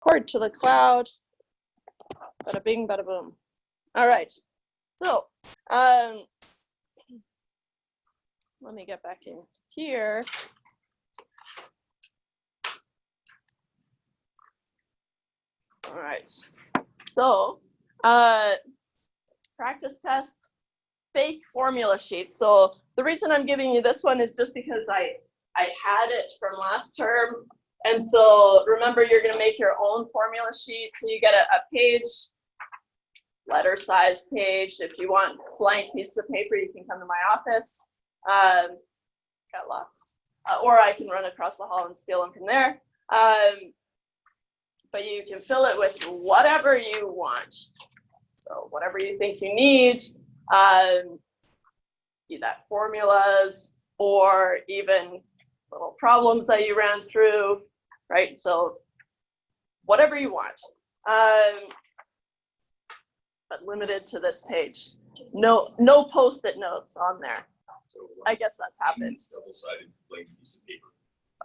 Cord to the cloud. Bada bing, bada boom. All right. So let me get back in here. All right. So practice test, fake formula sheet. So the reason I'm giving you this one is just because I had it from last term. And so remember, you're going to make your own formula sheet. So you get a page, letter size page. If you want blank pieces of paper, you can come to my office. Got lots. Or I can run across the hall and steal them from there. But you can fill it with whatever you want. So whatever you think you need, be that formulas or even little problems that you ran through, right? So whatever you want, but limited to this page. No post-it notes on there. So, I guess that's happened. Double-sided blank piece of paper.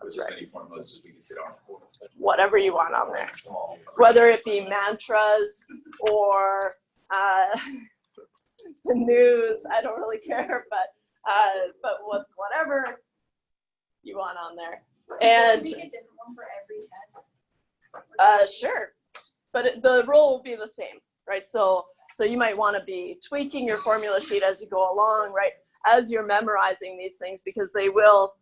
That's with right. as many formulas as we can fit on a board. Whatever you want on there, whether it be mantras or the news. I don't really care, but whatever you want on there. And Can we make a different one for every test? sure, but the rule will be the same, right? So you might want to be tweaking your formula sheet as you go along, right? As you're memorizing these things, because they will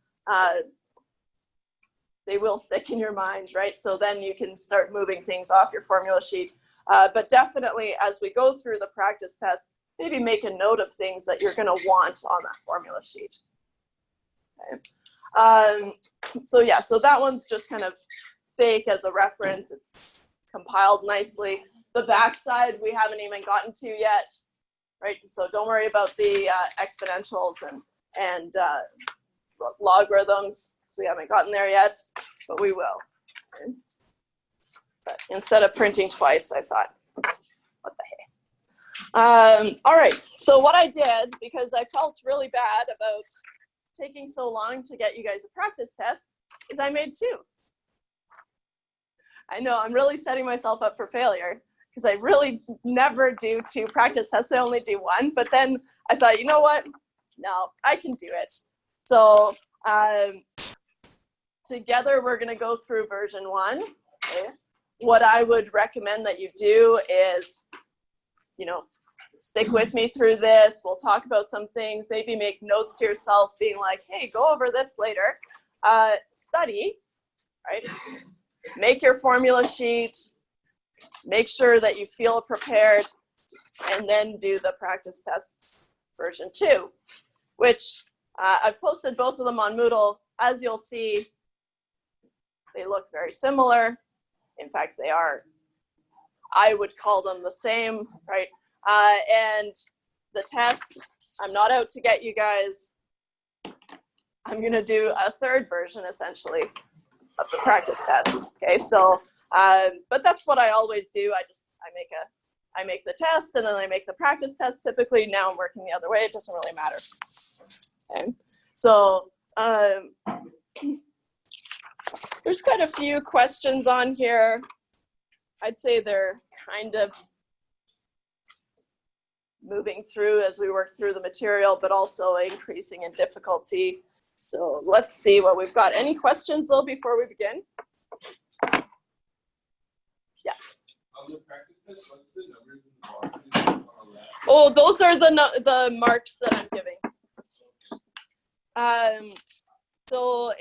stick in your mind, right? So then you can start moving things off your formula sheet. But definitely, as we go through the practice test, maybe make a note of things that you're going to want on that formula sheet. Okay. So yeah, so that one's just kind of fake as a reference. It's compiled nicely. The backside we haven't even gotten to yet, right? So don't worry about the exponentials and logarithms. So we haven't gotten there yet, but we will. Okay. But instead of printing twice, I thought, what the heck? All right, so what I did, because I felt really bad about taking so long to get you guys a practice test, is I made two. I know I'm really setting myself up for failure because I really never do two practice tests. I only do one, but then I thought, you know what? No, I can do it. So together we're going to go through version 1. Okay. What I would recommend that you do is, stick with me through this. We'll talk about some things, maybe make notes to yourself being like, hey, go over this later. Study, right? Make your formula sheet. Make sure that you feel prepared, and then do the practice tests version 2, which I've posted both of them on Moodle. As you'll see, they look very similar. In fact, they are, I would call them the same, right? And the test, I'm not out to get you guys. I'm going to do a third version, essentially, of the practice test. Okay, so, but that's what I always do. I make the test, and then I make the practice test. Typically, now I'm working the other way. It doesn't really matter. Okay, so there's quite a few questions on here. I'd say they're kind of moving through as we work through the material, but also increasing in difficulty. So let's see what we've got. Any questions, though, before we begin? Yeah. On the practice test, what's the numbers in the box? Oh, those are the marks that I'm giving. So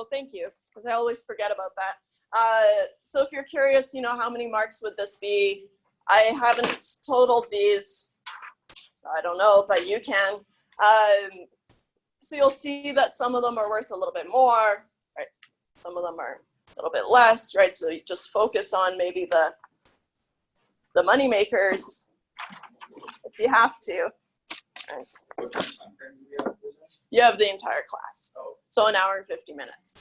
thank you, because I always forget about that. So if you're curious, how many marks would this be? I haven't totaled these, so I don't know, but you can. So you'll see that some of them are worth a little bit more, right? Some of them are a little bit less, right? So you just focus on maybe the money makers if you have to. Right? What time frame do we have? You have the entire class, so an hour and 50 minutes.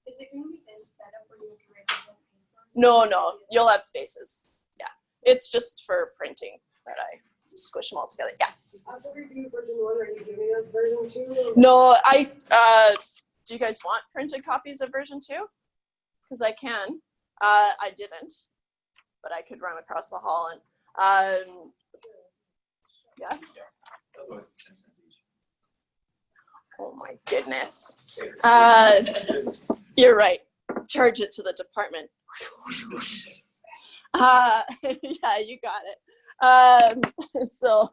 Is it going to be this setup where you have to write it on paper? No, you'll have spaces. Yeah, it's just for printing that I squish them all together. Yeah. After we do version 1, are you giving us version 2? No, do you guys want printed copies of version 2? Because I can. I didn't, but I could run across the hall and, yeah. Otherwise it's 10 cents each. Oh my goodness. You're right. Charge it to the department. Yeah, you got it. So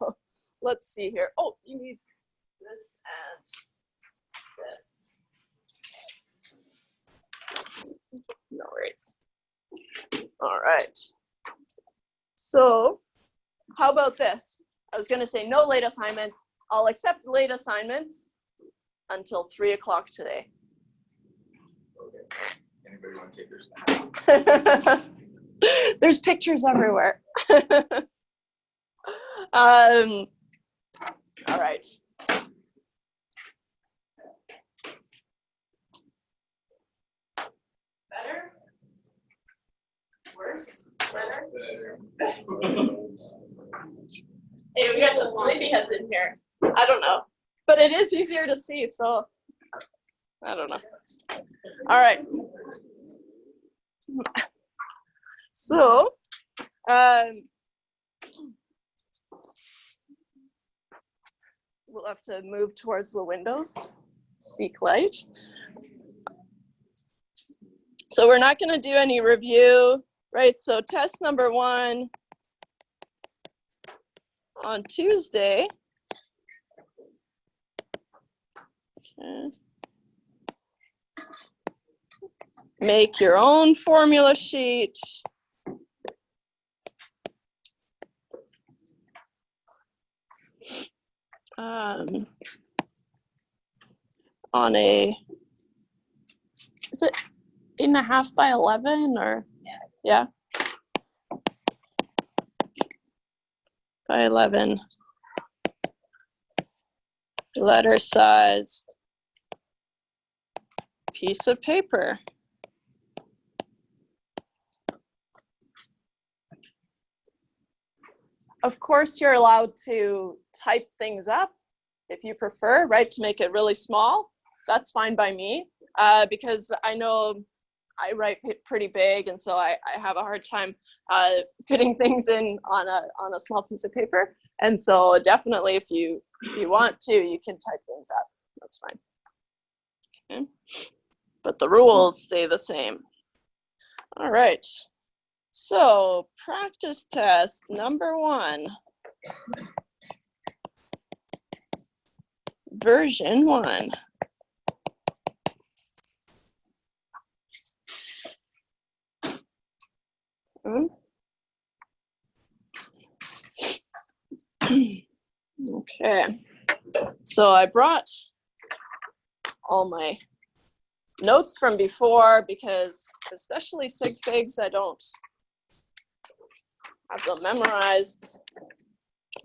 let's see here. Oh, you need this and this. No worries. All right. So how about this? I was going to say no late assignments. I'll accept late assignments until 3 o'clock today. Okay. Anybody want to take their snack? There's pictures everywhere. All right. Better? Worse? Better? Hey, we got some sleepyheads in here. I don't know. But it is easier to see, so I don't know. All right. So, we'll have to move towards the windows, seek light. So we're not going to do any review, right? So test number 1 on Tuesday. Okay. Make your own formula sheet. On a, is it 8.5 by 11 or? Yeah. By 11. Letter sized piece of paper. Of course, you're allowed to type things up if you prefer, right, to make it really small. That's fine by me, because I know I write pretty big, and so I have a hard time fitting things in on a small piece of paper. And so definitely, if you want to, you can type things up. That's fine. Okay. But the rules stay the same. All right. So practice test number 1. Version 1. Okay. So I brought all my notes from before because especially sig figs, I don't have them memorized.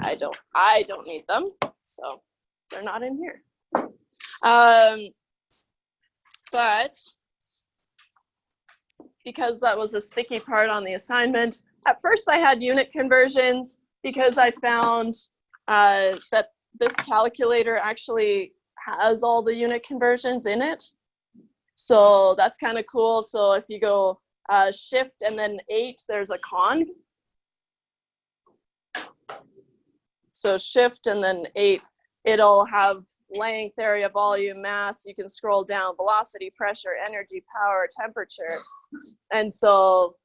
I don't need them, so they're not in here. But because that was a sticky part on the assignment, at first I had unit conversions because I found that this calculator actually has all the unit conversions in it. So that's kind of cool. So if you go shift and then 8, there's a conv. So shift and then 8, it'll have length, area, volume, mass. You can scroll down, velocity, pressure, energy, power, temperature. And so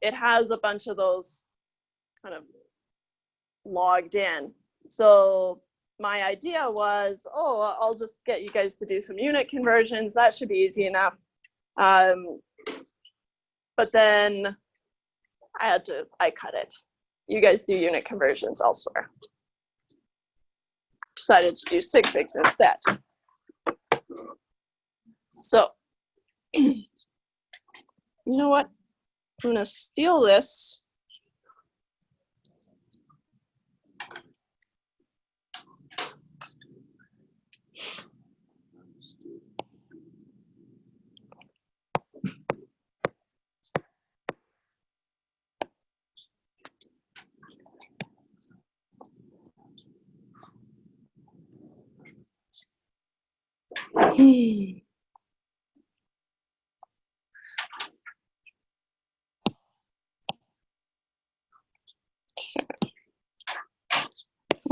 it has a bunch of those kind of logged in. So my idea was, oh, I'll just get you guys to do some unit conversions. That should be easy enough. But then I cut it. You guys do unit conversions elsewhere. Decided to do sig figs instead. So, you know what? I'm gonna steal this.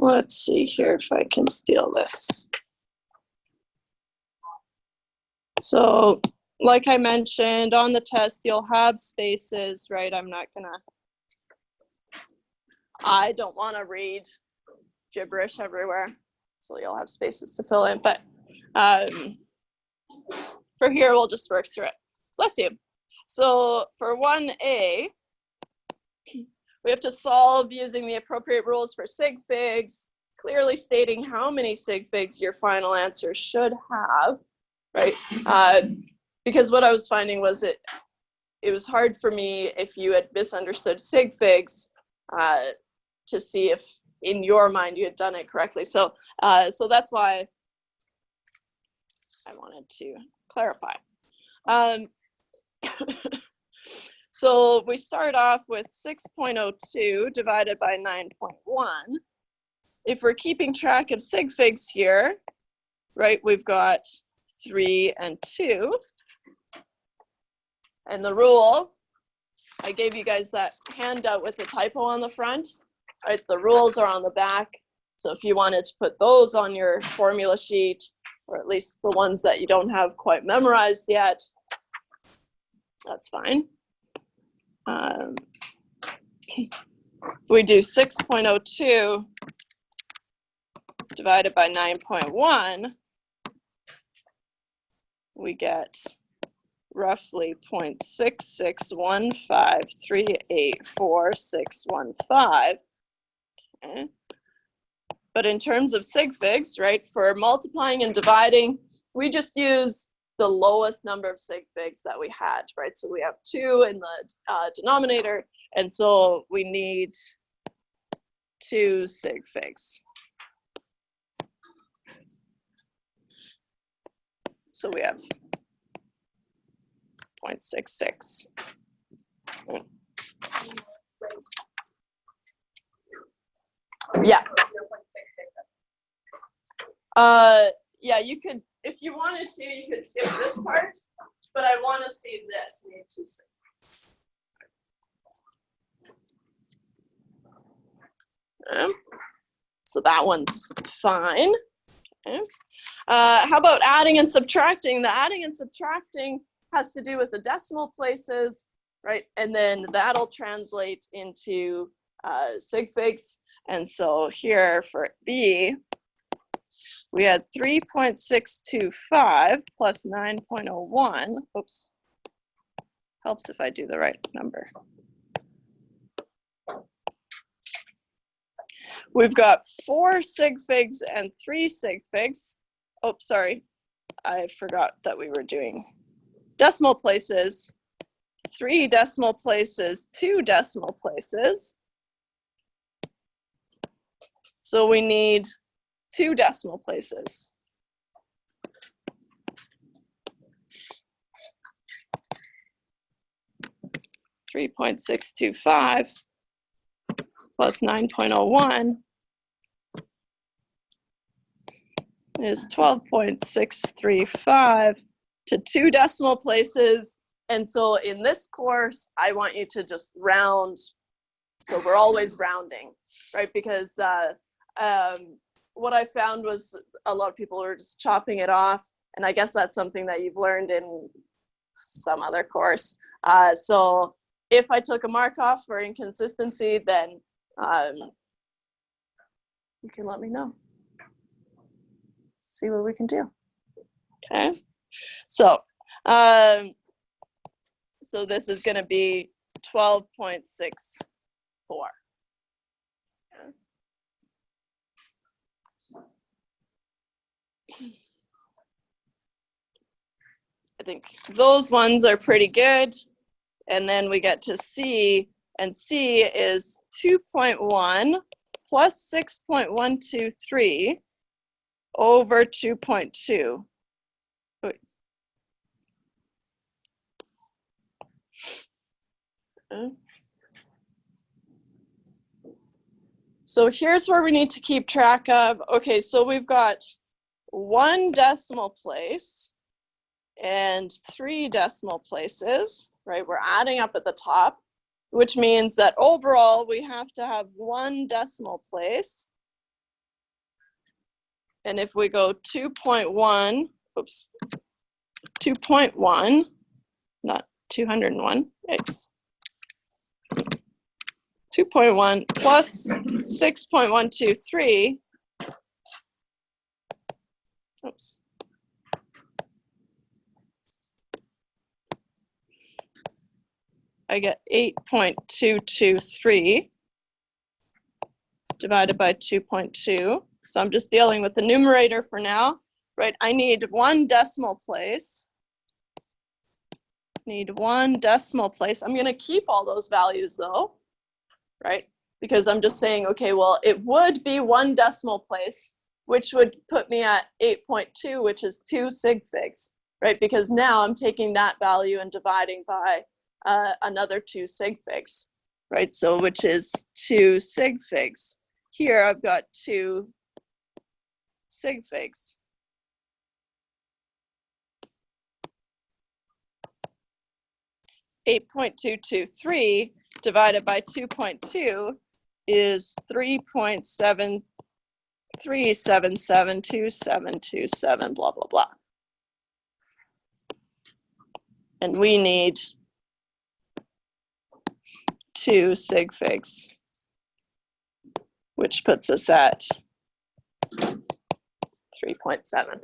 Let's see here if I can steal this. So, like I mentioned, on the test, you'll have spaces, right? I don't want to read gibberish everywhere, so you'll have spaces to fill in. But for here, we'll just work through it. Bless you. So for 1A, we have to solve using the appropriate rules for sig figs, clearly stating how many sig figs your final answer should have, right? Because what I was finding was it was hard for me if you had misunderstood sig figs to see if in your mind you had done it correctly. So that's why I wanted to clarify. So we start off with 6.02 divided by 9.1. If we're keeping track of sig figs here, right, we've got 3 and 2. And the rule, I gave you guys that handout with the typo on the front, right? The rules are on the back. So if you wanted to put those on your formula sheet, or at least the ones that you don't have quite memorized yet, that's fine. If we do 6.02 divided by 9.1, we get roughly 0.6615384615. Okay. But in terms of sig figs, right, for multiplying and dividing, we just use the lowest number of sig figs that we had, right? So we have 2 in the denominator, and so we need 2 sig figs. So we have 0.66. Yeah. Yeah, you could, if you wanted to, you could skip this part, but I want to see this. Need 2 sig. So that one's fine. Okay. How about adding and subtracting? The adding and subtracting has to do with the decimal places, right? And then that'll translate into sig figs. And so here for B, we had 3.625 plus 9.01. Oops. Helps if I do the right number. We've got 4 sig figs and 3 sig figs. Oh, sorry. I forgot that we were doing decimal places. 3 decimal places, 2 decimal places. So we need 2 decimal places. $3.625 plus 9.01 is 12.635 to 2 decimal places. And so in this course, I want you to just round. So we're always rounding, right? Because what I found was a lot of people were just chopping it off. And I guess that's something that you've learned in some other course. So if I took a mark off for inconsistency, then you can let me know. See what we can do. Okay. So, so this is going to be 12.64. I think those ones are pretty good. And then we get to C, and C is 2.1 plus 6.123 over 2.2. So here's where we need to keep track of. Okay, so we've got 1 decimal place and 3 decimal places, right? We're adding up at the top, which means that overall we have to have 1 decimal place And if we go 2.1, oops, 2.1, not 201, yikes. 2.1 plus 6.123, oops. I get 8.223 divided by 2.2. So I'm just dealing with the numerator for now, right? I need one decimal place. Need one decimal place. I'm gonna keep all those values though, right? Because I'm just saying, okay, well, it would be one decimal place, which would put me at 8.2, which is 2 sig figs, right? Because now I'm taking that value and dividing by another 2 sig figs, right? So which is 2 sig figs. Here I've got 2 sig figs. $8.223 divided by 2.2 is 3.73772727, blah, blah, blah. And we need 2 sig figs, which puts us at 3.7.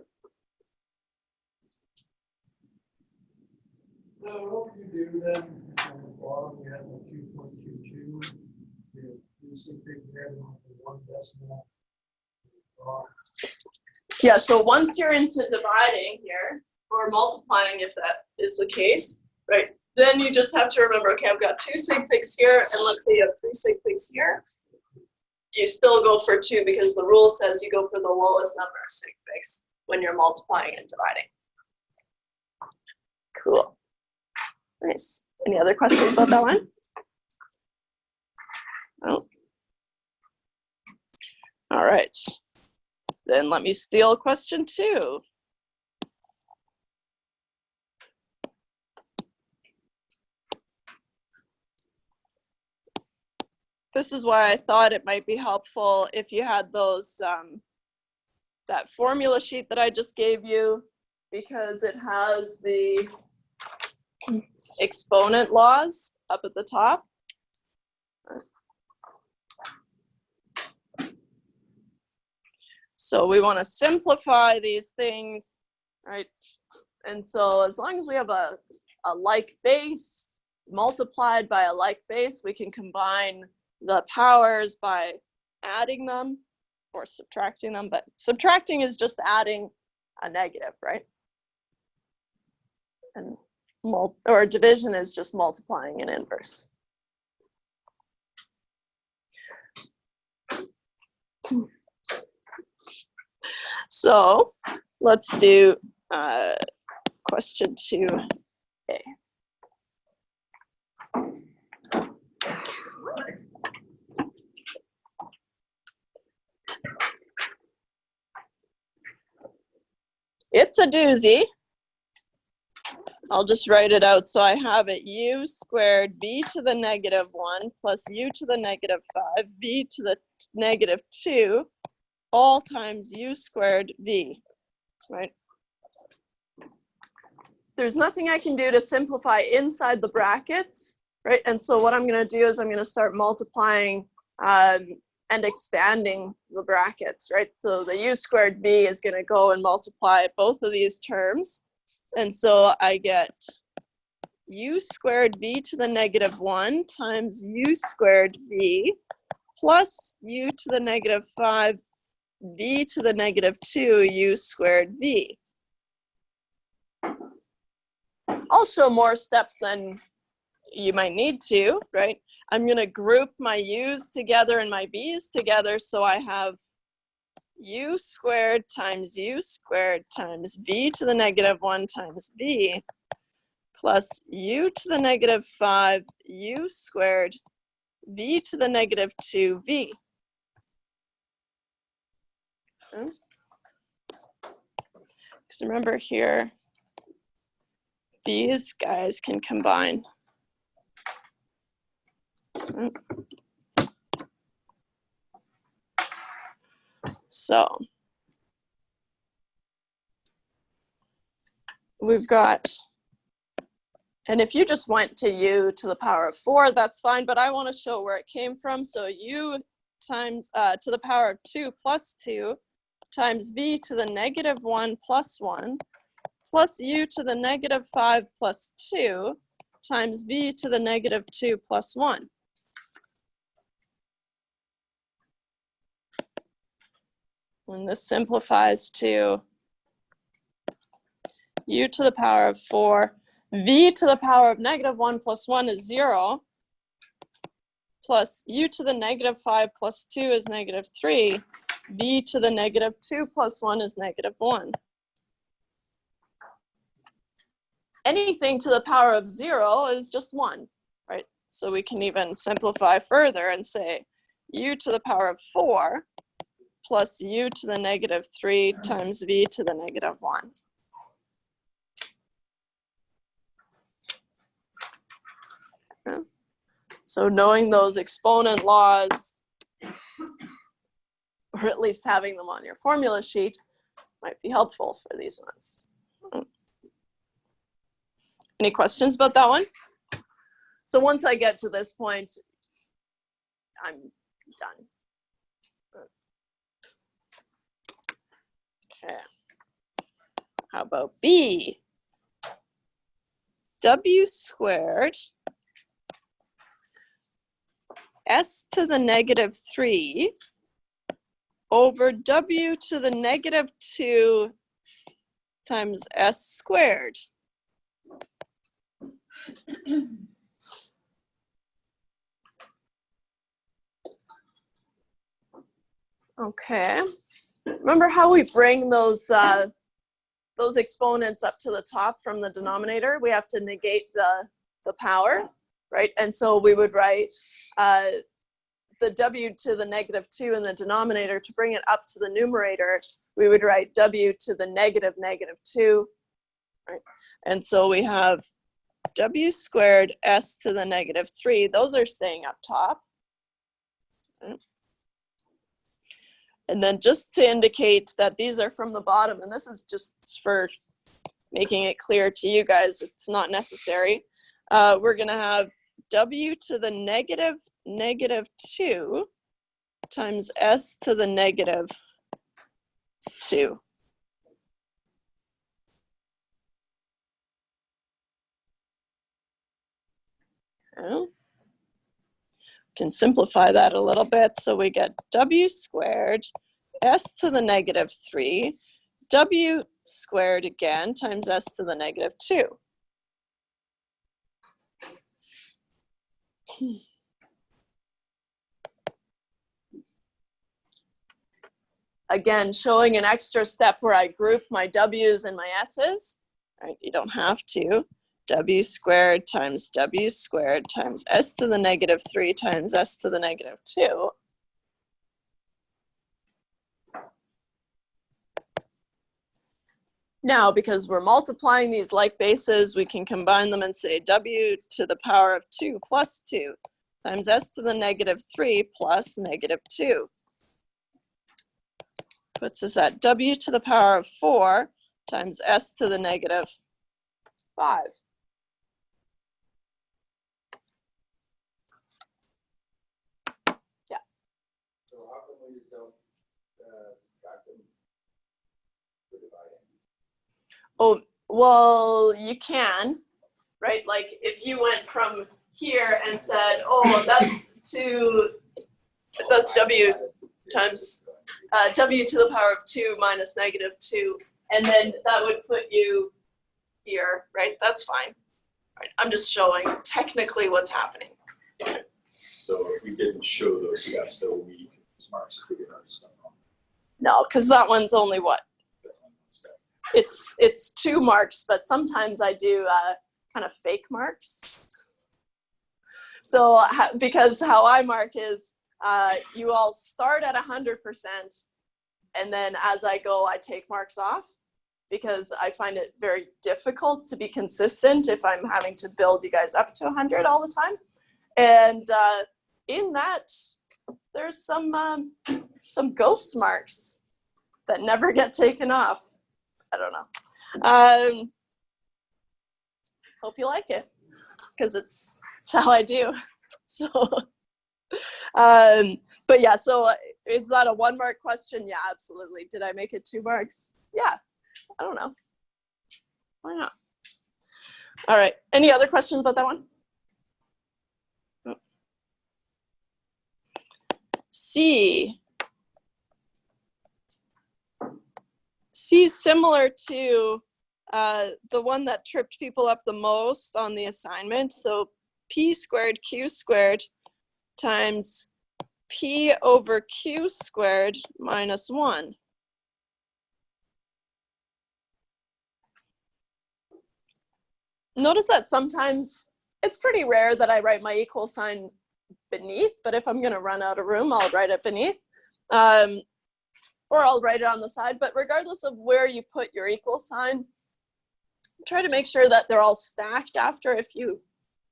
So what would you do then on the bottom? You have the 2.22. You see big red on the one decimal. Yeah, so once you're into dividing here, or multiplying if that is the case, right, then you just have to remember, okay, I've got 2 sig figs here, and let's say you have 3 sig figs here. You still go for 2 because the rule says you go for the lowest number of sig figs when you're multiplying and dividing. Cool. Nice. Any other questions about that one? Oh. All right. Then let me steal question 2. This is why I thought it might be helpful if you had those, that formula sheet that I just gave you, because it has the exponent laws up at the top. So we want to simplify these things, right? And so as long as we have a like base multiplied by a like base, we can combine the powers by adding them or subtracting them, but subtracting is just adding a negative, right? And or division is just multiplying an inverse. So let's do question 2A. It's a doozy. I'll just write it out. So I have it u squared b to the negative 1 plus u to the negative 5, b to the negative 2, all times u squared v, right? There's nothing I can do to simplify inside the brackets, right? And so what I'm going to do is I'm going to start multiplying and expanding the brackets, right? So the u squared v is going to go and multiply both of these terms. And so I get u squared v to the negative 1 times u squared v plus u to the negative 5 v to the negative 2 u squared v. I'll show more steps than you might need to, right? I'm going to group my u's together and my v's together, so I have u squared times v to the negative 1 times v plus u to the negative 5 u squared v to the negative 2v. Because remember here, these guys can combine. So we've got, and if you just went to u to the power of 4, that's fine, but I want to show where it came from. So u times to the power of 2 plus 2 times v to the negative 1 plus 1 plus u to the negative 5 plus 2 times v to the negative 2 plus 1. And this simplifies to u to the power of 4. V to the power of negative 1 plus 1 is 0. Plus u to the negative 5 plus 2 is negative 3. V to the negative 2 plus 1 is negative 1. Anything to the power of 0 is just 1, right? So we can even simplify further and say u to the power of 4 plus u to the negative 3 times v to the negative 1. Okay. So knowing those exponent laws, or at least having them on your formula sheet, might be helpful for these ones. Any questions about that one? So once I get to this point, I'm done. Okay. How about B? W squared s to the negative 3 over w to the negative 2 times s squared. Okay. Remember how we bring those exponents up to the top from the denominator? We have to negate the power, right? And so we would write the w to the negative 2 in the denominator. To bring it up to the numerator, we would write w to the negative 2, right? And so we have w squared s to the negative 3. Those are staying up top. Okay. And then just to indicate that these are from the bottom, and this is just for making it clear to you guys, it's not necessary. We're going to have w to the negative 2 times s to the negative 2. Okay. Can simplify that a little bit. So we get w squared s to the negative 3, w squared again times s to the negative 2. Again, showing an extra step where I group my w's and my s's. Right? You don't have to. W squared times s to the negative 3 times s to the negative 2. Now, because we're multiplying these like bases, we can combine them and say w to the power of 2 plus 2 times s to the negative 3 plus negative 2. Puts us at w to the power of 4 times s to the negative 5. Yeah. So how come we just don't subtract them for dividing? Oh, well, you can, right? Like if you went from here and said, oh, that's w times w to the power of 2 minus negative 2, and then that would put you here, right? That's fine. Right? I'm just showing technically what's happening. So if we didn't show those steps, though, we could use marks if we get our stuff wrong. No, because that one's only what? That's only one step. It's 2 marks, but sometimes I do kind of fake marks. So because how I mark is you all start at 100%, and then as I go, I take marks off, because I find it very difficult to be consistent if I'm having to build you guys up to 100 all the time. And in that, there's some ghost marks that never get taken off. I don't know. hope you like it, because it's how I do. So, but yeah, so is that a 1 mark question? Yeah, absolutely. Did I make it 2 marks? Yeah, I don't know. Why not? All right, any other questions about that one? C. C is similar to the one that tripped people up the most on the assignment. So p squared q squared times p over q squared minus 1. Notice that sometimes it's pretty rare that I write my equal sign beneath, but if I'm going to run out of room, I'll write it beneath. Or I'll write it on the side, but regardless of where you put your equal sign, try to make sure that they're all stacked after if you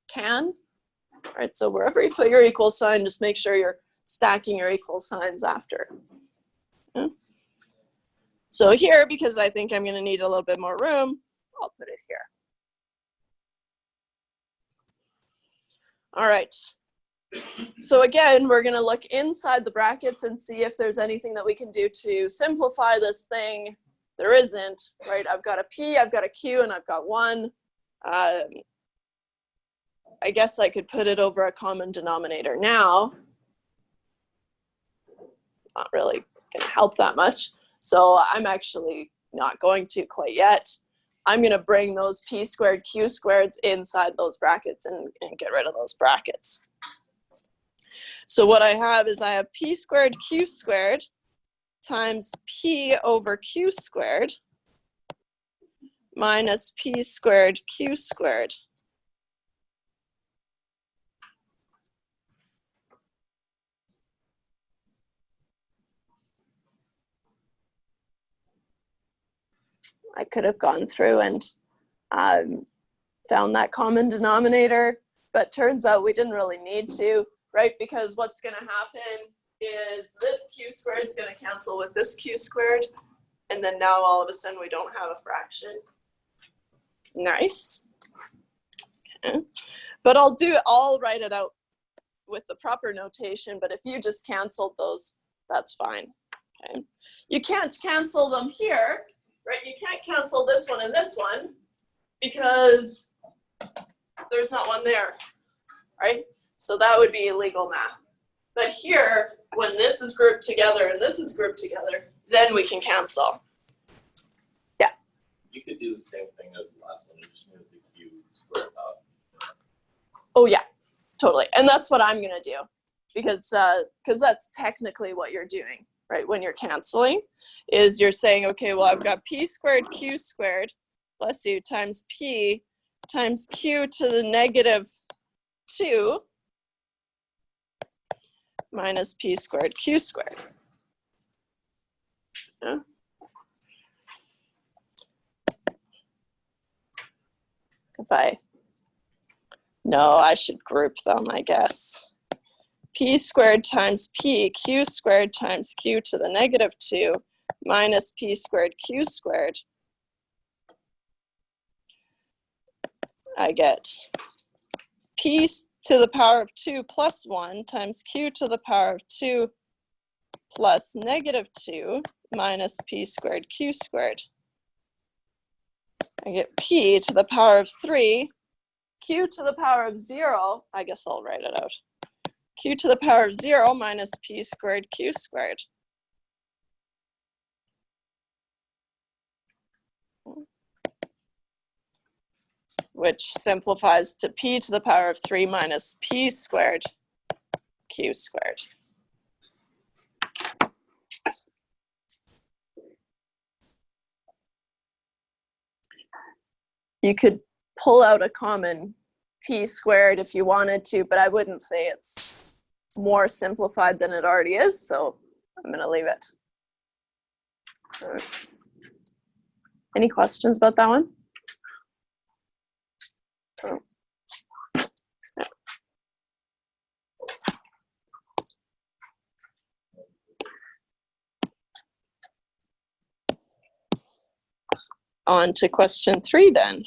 can. All right, so wherever you put your equal sign, just make sure you're stacking your equal signs after. Okay. So here, because I think I'm going to need a little bit more room, I'll put it here. All right. So again, we're going to look inside the brackets and see if there's anything that we can do to simplify this thing. There isn't, right? I've got a P, I've got a Q, and I've got 1. I guess I could put it over a common denominator now. Not really going to help that much. So I'm actually not going to quite yet. I'm going to bring those P squared, Q squareds inside those brackets and get rid of those brackets. So what I have is I have P squared, Q squared times P over Q squared minus P squared, Q squared. I could have gone through and found that common denominator, but turns out we didn't really need to, right? Because what's going to happen is this q squared is going to cancel with this q squared, and then now all of a sudden we don't have a fraction. Nice. Okay. But I'll write it out with the proper notation, but if you just canceled those, that's fine. Okay. You can't cancel them here, right? You can't cancel this one and this one because there's not one there, right? So that would be illegal math. But here, when this is grouped together and this is grouped together, then we can cancel. Yeah. You could do the same thing as the last one. You just move the q squared out. Oh yeah, totally. And that's what I'm gonna do, because that's technically what you're doing, right? When you're canceling, is you're saying, okay, well, I've got p squared q squared, bless you, times p times q to the negative 2 minus p squared q squared. Yeah. I should group them, I guess. P squared times p, q squared times q to the negative 2 minus p squared q squared. I get p to the power of 2 plus 1 times q to the power of 2 plus negative 2 minus p squared q squared. I get p to the power of 3, q to the power of 0, I guess I'll write it out. Q to the power of 0 minus p squared q squared. Which simplifies to p to the power of 3 minus p squared q squared. You could pull out a common p squared if you wanted to, but I wouldn't say it's more simplified than it already is, so I'm going to leave it. Any questions about that one? Oh. Yeah. On to question 3 then.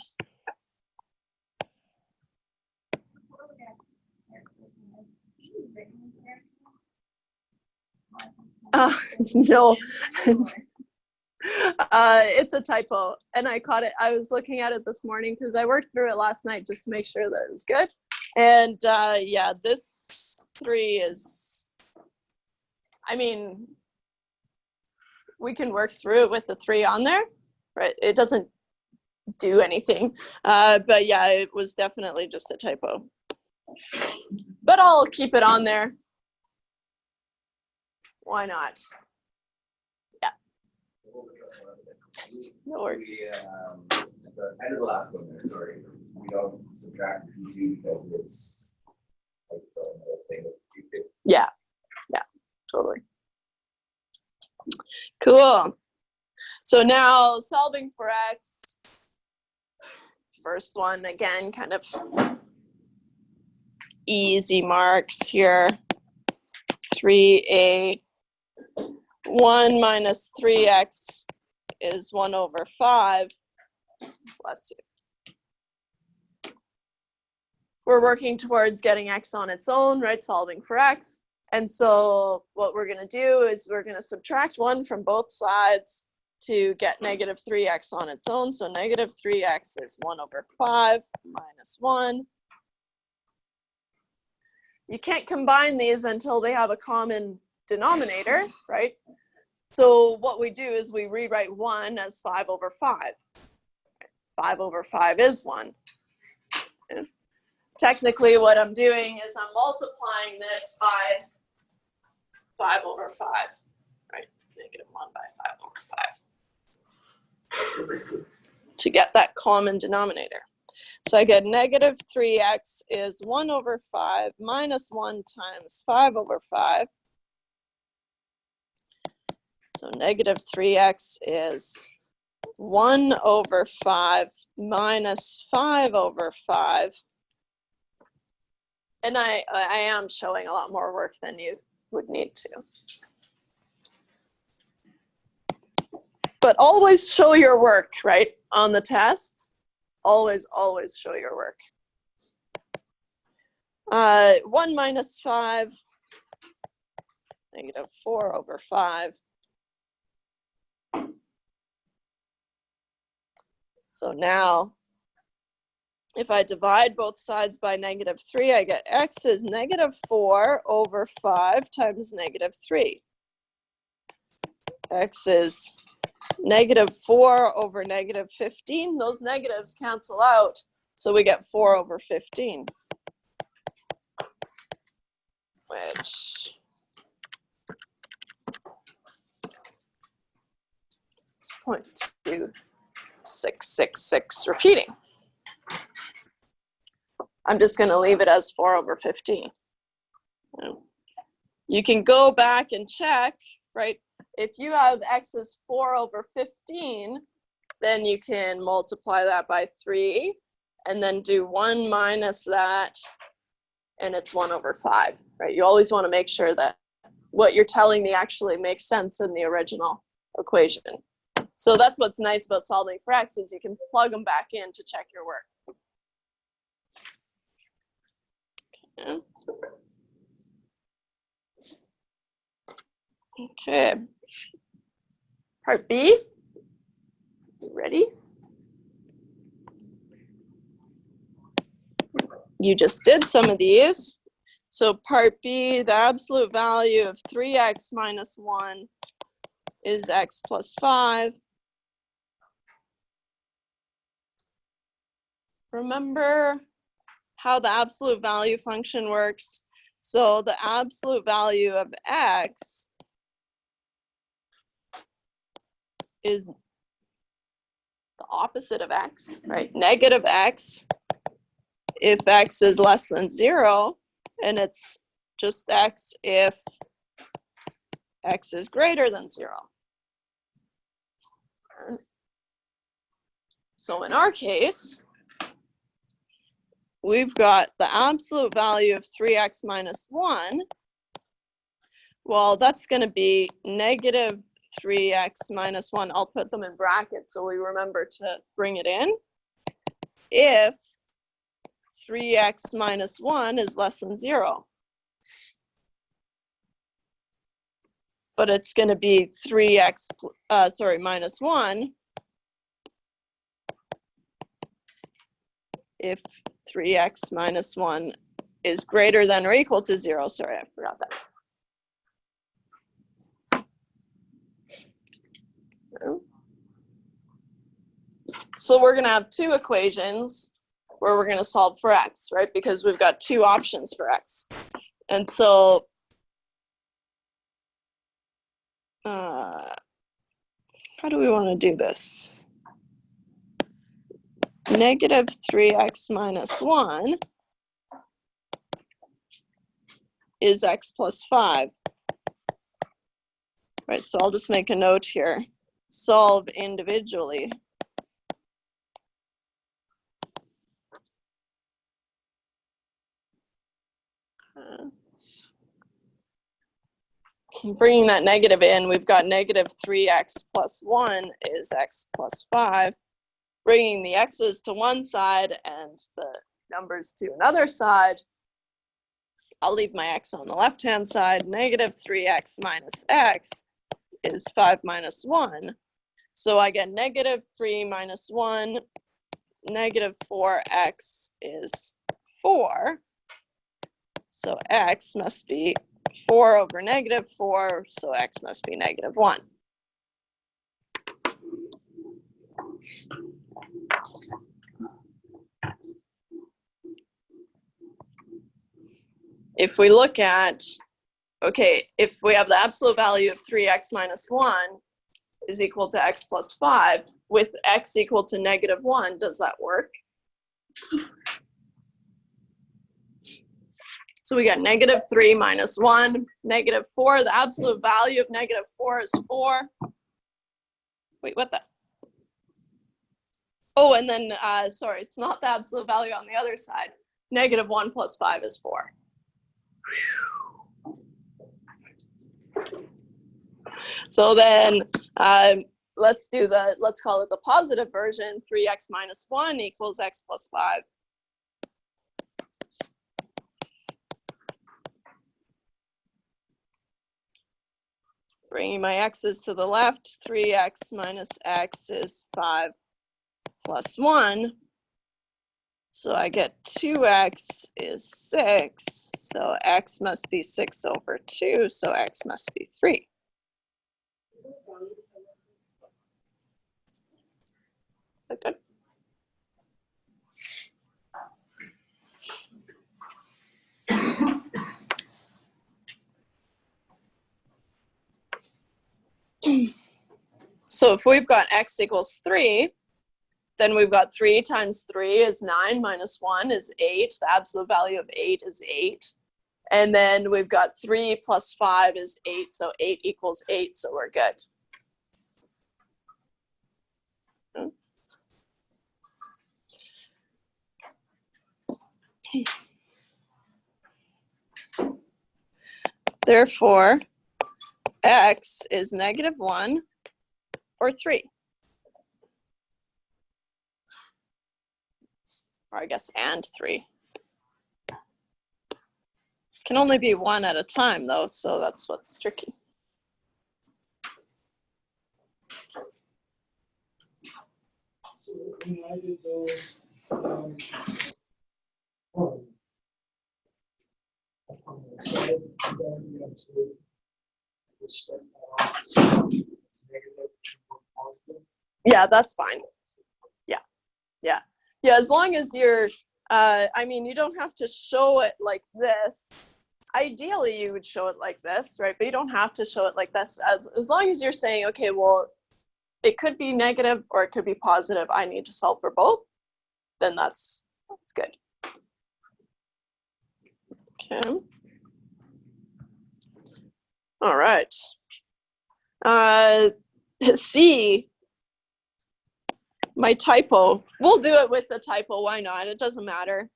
No. It's a typo, and I caught it. I was looking at it this morning because I worked through it last night just to make sure that it was good. And yeah, this 3 is, I mean, we can work through it with the 3 on there, right? It doesn't do anything. But yeah, it was definitely just a typo. But I'll keep it on there. Why not? Yeah. No worries. The end of the last one there, sorry. We don't subtract P2 because it's like another thing that you could. Yeah, totally. Cool. So now solving for x. First one, again, kind of easy marks here. 3a. 1 minus 3x is 1 over 5. Bless you. We're working towards getting x on its own, right? Solving for x. And so what we're going to do is we're going to subtract 1 from both sides to get negative 3x on its own. So negative 3x is 1 over 5 minus 1. You can't combine these until they have a common denominator, right? So what we do is we rewrite 1 as 5 over 5. 5 over 5 is 1. Yeah. Technically, what I'm doing is I'm multiplying this by 5 over 5, right? Negative 1 by 5 over 5 to get that common denominator. So I get negative 3x is 1 over 5 minus 1 times 5 over 5. So negative 3x is 1 over 5 minus 5 over 5. And I am showing a lot more work than you would need to. But always show your work, right? On the test, always show your work. 1 minus 5, negative 4 over 5. So now, if I divide both sides by negative 3, I get x is negative 4 over 5 times negative 3. X is negative 4 over negative 15. Those negatives cancel out, so we get 4 over 15. Which is 0.2666 repeating. I'm just going to leave it as 4 over 15. You can go back and check, right? If you have x is 4 over 15, then you can multiply that by 3 and then do 1 minus that, and it's 1 over 5, right? You always want to make sure that what you're telling me actually makes sense in the original equation. So that's what's nice about solving for x, is you can plug them back in to check your work. Okay. Part B. You ready? You just did some of these. So part B, the absolute value of 3x minus 1 is x plus 5. Remember how the absolute value function works. So the absolute value of x is the opposite of x, right? Negative x if x is less than 0, and it's just x if x is greater than 0. So in our case, we've got the absolute value of 3x minus 1. Well, that's going to be negative 3x minus 1. I'll put them in brackets so we remember to bring it in. If 3x minus 1 is less than 0. but it's going to be 3x, minus 1 if 3x minus 1 is greater than or equal to 0. Sorry, I forgot that. So we're going to have two equations where we're going to solve for x, right? Because we've got two options for x. And so how do we want to do this? Negative 3x minus 1 is x plus 5. Right, so I'll just make a note here. Solve individually. Bringing that negative in, we've got negative 3x plus 1 is x plus 5. Bringing the x's to one side and the numbers to another side, I'll leave my x on the left-hand side. Negative 3x minus x is 5 minus 1. So I get negative 3 minus 1, negative 4x is 4. So x must be 4 over negative 4, so x must be negative 1. If we look at, okay, if we have the absolute value of 3x minus 1 is equal to x plus 5, with x equal to negative 1, does that work? So we got negative 3 minus 1, negative 4. The absolute value of negative 4 is 4. Wait, what the? Oh, and then, sorry, it's not the absolute value on the other side. Negative 1 plus 5 is 4. So then let's call it the positive version. 3x minus 1 equals x plus 5. Bringing my x's to the left, 3x minus x is 5 plus 1. So I get 2x is 6. So x must be 6 over 2. So x must be 3. Is that good? So if we've got x equals 3, then we've got 3 times 3 is 9 minus 1 is 8. The absolute value of 8 is 8. And then we've got 3 plus 5 is 8. So 8 equals 8. So we're good. Therefore, x is negative 1 or 3. Or I guess and 3. Can only be one at a time though, so that's what's tricky. So when I did those, on the side, then the absolute, it's negative, positive. Yeah, that's fine. Yeah, as long as you're, I mean, you don't have to show it like this. Ideally, you would show it like this, right? But you don't have to show it like this. As long as you're saying, okay, well, it could be negative or it could be positive. I need to solve for both. Then that's good. Okay. All right. C. My typo. We'll do it with the typo. Why not? It doesn't matter.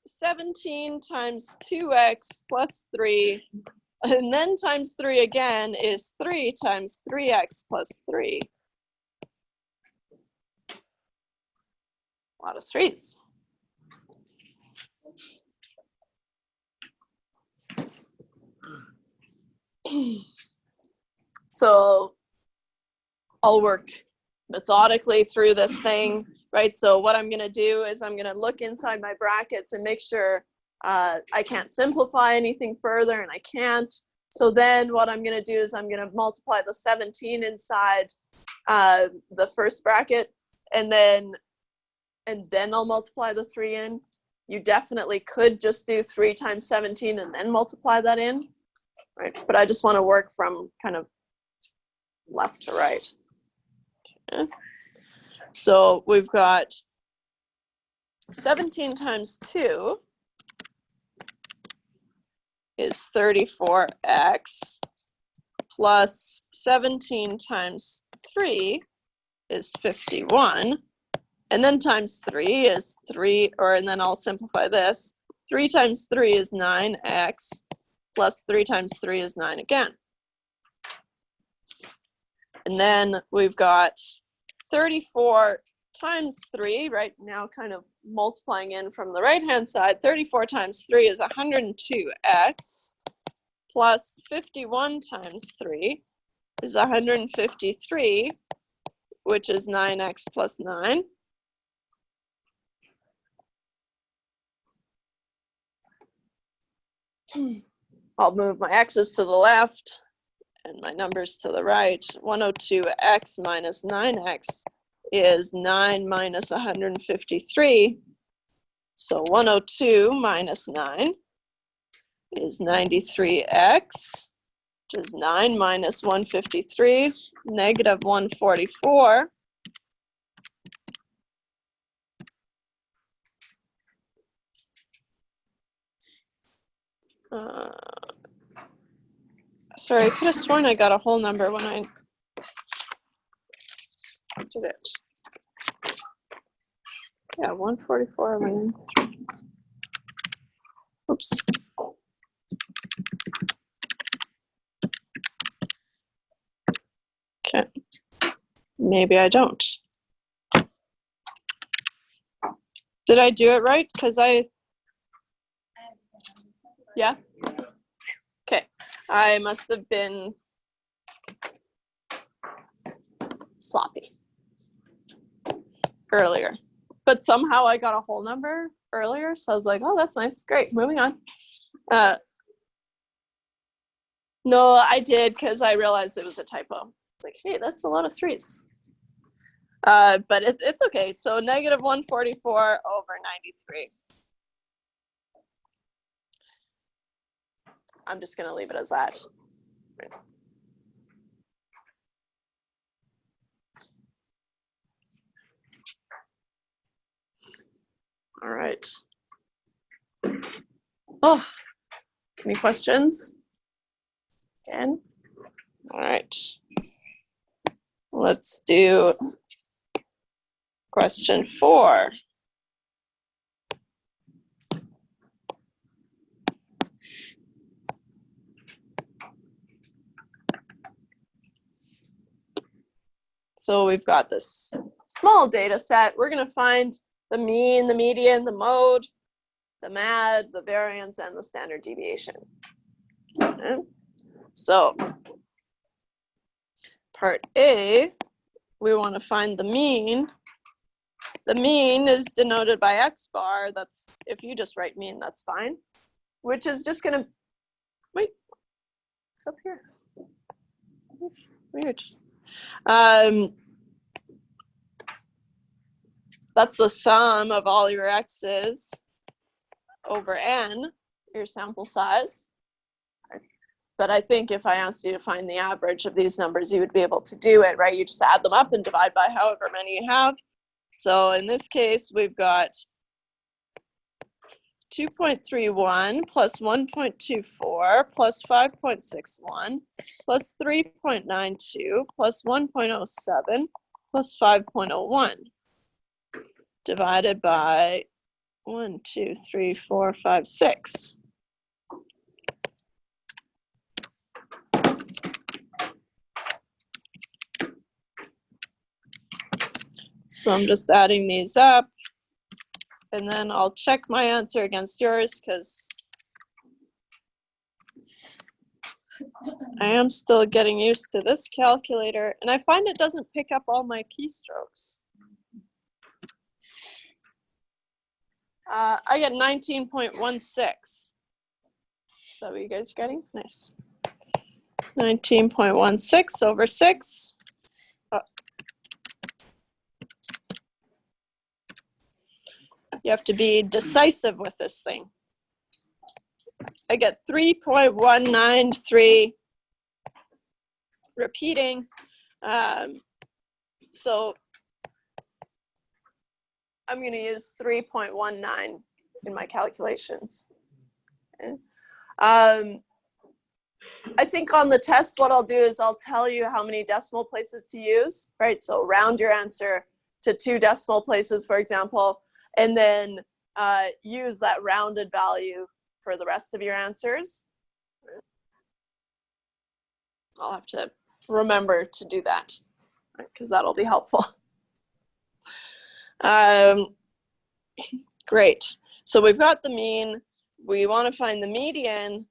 17 times 2x plus 3, and then times 3 again is 3 times 3x plus 3. A lot of 3's. So I'll work methodically through this thing, right? So what I'm gonna do is I'm gonna look inside my brackets and make sure I can't simplify anything further, and I can't. So then what I'm gonna do is I'm gonna multiply the 17 inside the first bracket, and then I'll multiply the 3 in. You definitely could just do 3 times 17 and then multiply that in, right? But I just want to work from kind of left to right. Okay. So we've got 17 times 2 is 34x, plus 17 times 3 is 51. And then times 3 is 3, and then I'll simplify this. 3 times 3 is 9x, plus 3 times 3 is 9 again. And then we've got 34 times 3, right now kind of multiplying in from the right-hand side. 34 times 3 is 102x, plus 51 times 3 is 153, which is 9x plus 9. I'll move my x's to the left and my numbers to the right. 102x minus 9x is 9 minus 153. So 102 minus 9 is 93x, which is 9 minus 153, negative 144. Sorry, I could have sworn I got a whole number when I did it. Yeah, 144 minus 3. Oops. Okay. Maybe I don't. Did I do it right? Because yeah? Okay. I must have been sloppy earlier. But somehow I got a whole number earlier, so I was like, oh, that's nice. Great, moving on. No, I did, because I realized it was a typo. Like, hey, that's a lot of 3s. But it's okay. So negative 144 over 93. I'm just going to leave it as that. All right. Oh, any questions? Again? All right. Let's do question 4. So we've got this small data set. We're going to find the mean, the median, the mode, the MAD, the variance, and the standard deviation. Okay. So part A, we want to find the mean. The mean is denoted by x bar. That's, if you just write mean, that's fine. Which is just going to, wait, it's up here. Weird. That's the sum of all your x's over n, your sample size. But I think if I asked you to find the average of these numbers, you would be able to do it, right? You just add them up and divide by however many you have. So in this case, we've got 2.31 plus 1.24 plus 5.61 plus 3.92 plus 1.07 plus 5.01 divided by 1, 2, 3, 4, 5, 6. So I'm just adding these up, and then I'll check my answer against yours, because I am still getting used to this calculator, and I find it doesn't pick up all my keystrokes. I get 19.16. Is that what you guys are getting? Nice. 19.16 over 6. You have to be decisive with this thing. I get 3.193 repeating. So I'm going to use 3.19 in my calculations. Okay. I think on the test, what I'll do is I'll tell you how many decimal places to use, right? So round your answer to 2 decimal places, for example, and then use that rounded value for the rest of your answers. I'll have to remember to do that, because that'll be helpful. Great. So we've got the mean. We want to find the median.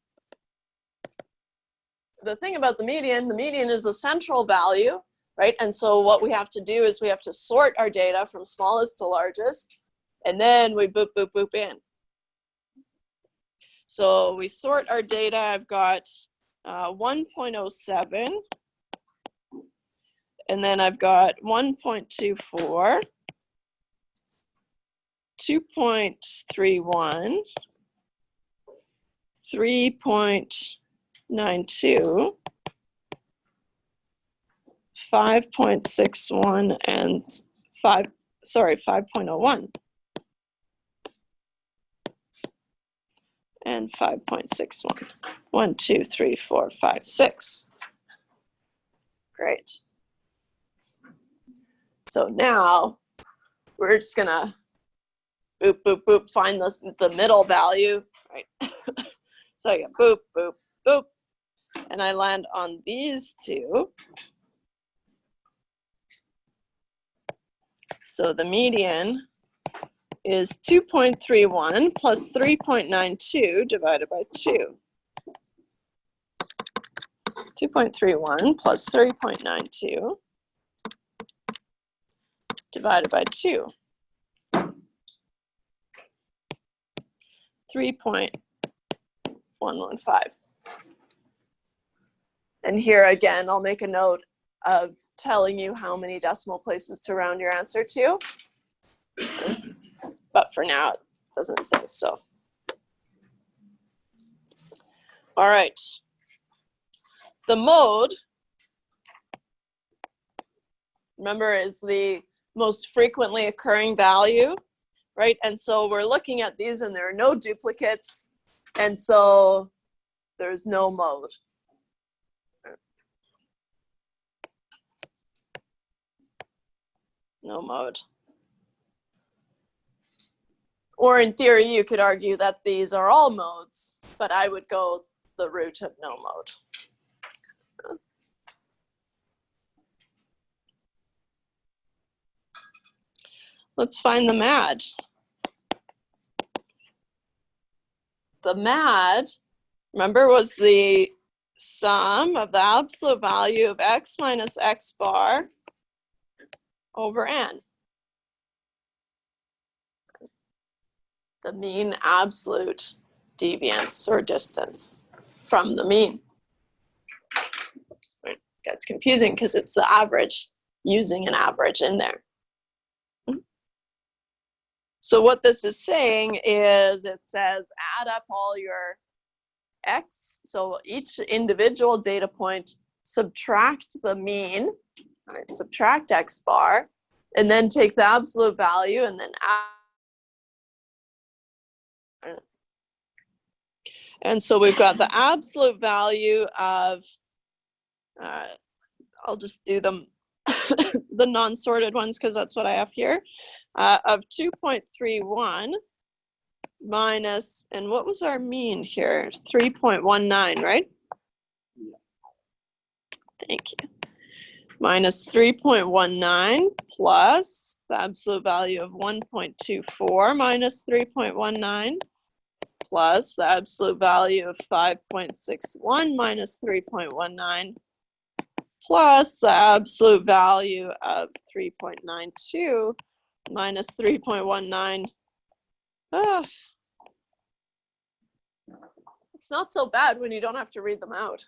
The thing about the median is the central value, right? And so what we have to do is we have to sort our data from smallest to largest, and then we boop, boop, boop in. So we sort our data. I've got 1.07, and then I've got 1.24, 2.31, 3.92, 5.61, and 5.01. And 5.61. 1, 2, 3, 4, 5, 6. Great. So now we're just gonna boop, boop, boop, find the middle value, right? So I get boop, boop, boop, and I land on these 2. So the median is 2.31 plus 3.92 divided by 2. 2.31 plus 3.92 divided by 2. 3.115. And here again, I'll make a note of telling you how many decimal places to round your answer to. But for now, it doesn't say so. All right. The mode, remember, is the most frequently occurring value, right? And so we're looking at these and there are no duplicates, and so there's no mode. No mode. Or in theory, you could argue that these are all modes, but I would go the route of no mode. Let's find the MAD. The MAD, remember, was the sum of the absolute value of x minus x bar over n. The mean absolute deviance or distance from the mean. It gets confusing because it's the average, using an average in there. So what this is saying is, it says add up all your x, so each individual data point, subtract the mean, right, subtract x bar, and then take the absolute value and then add. And so we've got the absolute value of, I'll just do them, the non-sorted ones because that's what I have here, of 2.31 minus, and what was our mean here? 3.19, right? Thank you. Minus 3.19 plus the absolute value of 1.24 minus 3.19 plus the absolute value of 5.61 minus 3.19 plus the absolute value of 3.92 minus 3.19. Ah, it's not so bad when you don't have to read them out.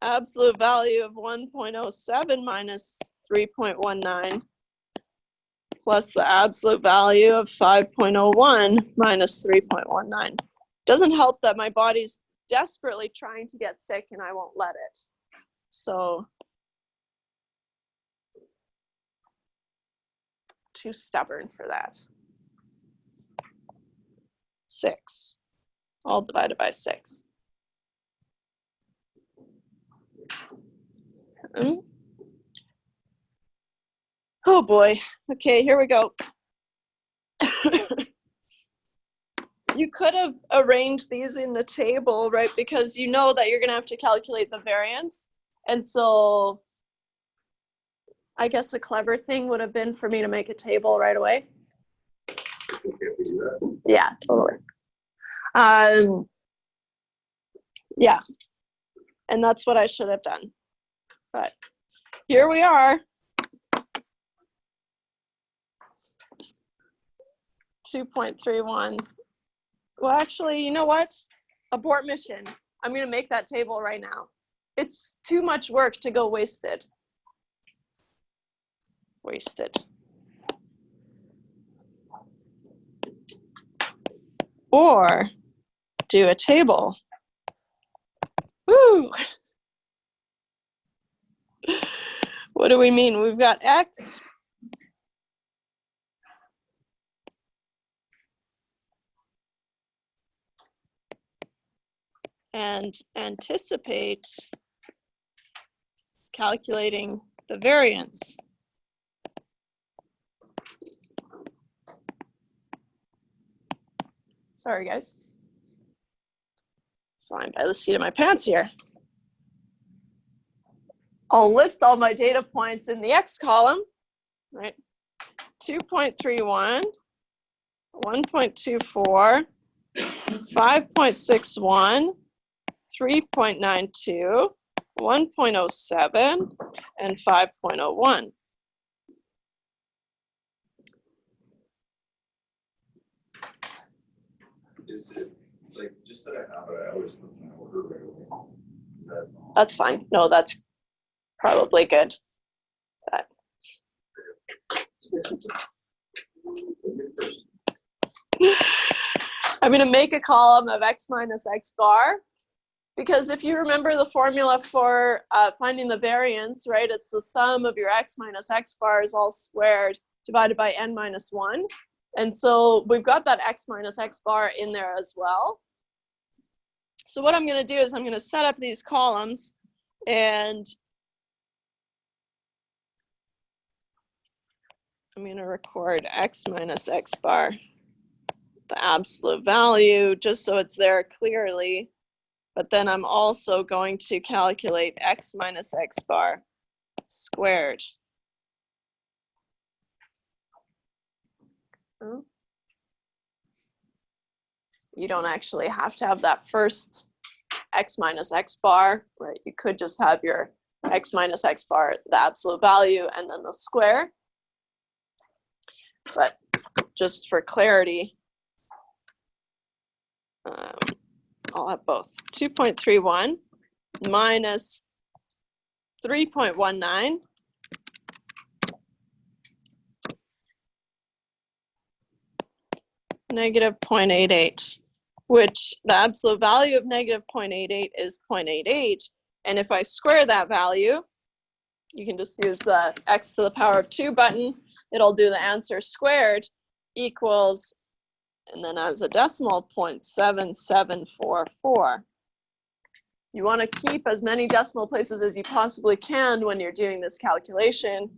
Absolute value of 1.07 minus 3.19 plus the absolute value of 5.01 minus 3.19. Doesn't help that my body's desperately trying to get sick and I won't let it. So, too stubborn for that. 6, all divided by 6. Oh boy. Okay, here we go. You could have arranged these in the table, right? Because you know that you're going to have to calculate the variance. And so I guess a clever thing would have been for me to make a table right away. Okay, if we do that. Yeah, totally. Yeah, and that's what I should have done. But here we are. 2.31. Well, actually, you know what? Abort mission. I'm going to make that table right now. It's too much work to go wasted. Wasted. Or do a table. Woo! What do we mean? We've got X. And anticipate calculating the variance. Sorry, guys. Flying by the seat of my pants here. I'll list all my data points in the X column, right? 2.31, 1.24, 5.61, 3.92, 1.07, and 5.01. Is it, like, just that I have it, I always put my order right away. Is that? That's fine. No, that's probably good. But I'm going to make a column of X minus X bar, because if you remember the formula for finding the variance, right, it's the sum of your X minus X bars all squared divided by n minus 1. And so we've got that X minus X bar in there as well. So what I'm going to do is I'm going to set up these columns, and I'm going to record X minus X bar, the absolute value, just so it's there clearly. But then I'm also going to calculate X minus X bar squared. You don't actually have to have that first X minus X bar, right? You could just have your X minus X bar, the absolute value, and then the square. But just for clarity, I'll have both. 2.31 minus 3.19 negative 0.88, which the absolute value of negative 0.88 is 0.88. And if I square that value, you can just use the x to the power of 2 button. It'll do the answer squared equals, and then as a decimal, 0.7744. You want to keep as many decimal places as you possibly can when you're doing this calculation.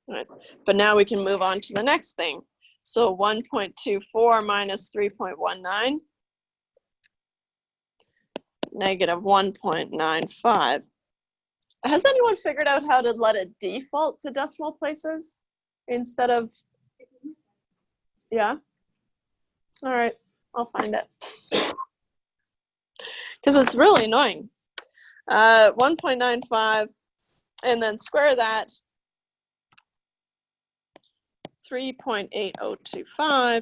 Right. But now we can move on to the next thing. So 1.24 minus 3.19, negative 1.95. Has anyone figured out how to let it default to decimal places instead of, yeah? All right, I'll find it. Because it's really annoying. 1.95, and then square that. 3.8025.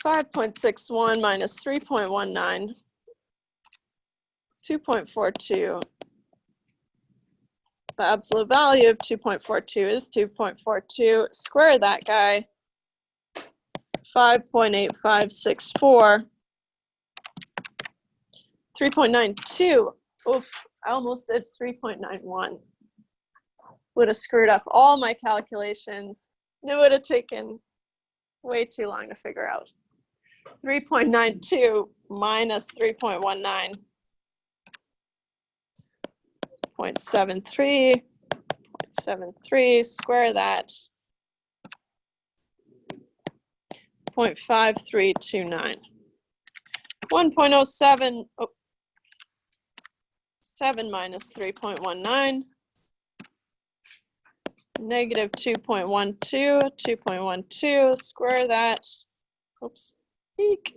5.61 minus 3.19. 2.42. The absolute value of 2.42 is 2.42. Square that guy. 5.8564. 3.92. Oof, I almost did 3.91. Would have screwed up all my calculations. And it would have taken way too long to figure out. 3.92 minus 3.19. 0.73. 0.73. Square that. 0.5329. 1.07. Oh, 7 minus 3.19. Negative 2.12. 2.12. Square that. Oops. Eek.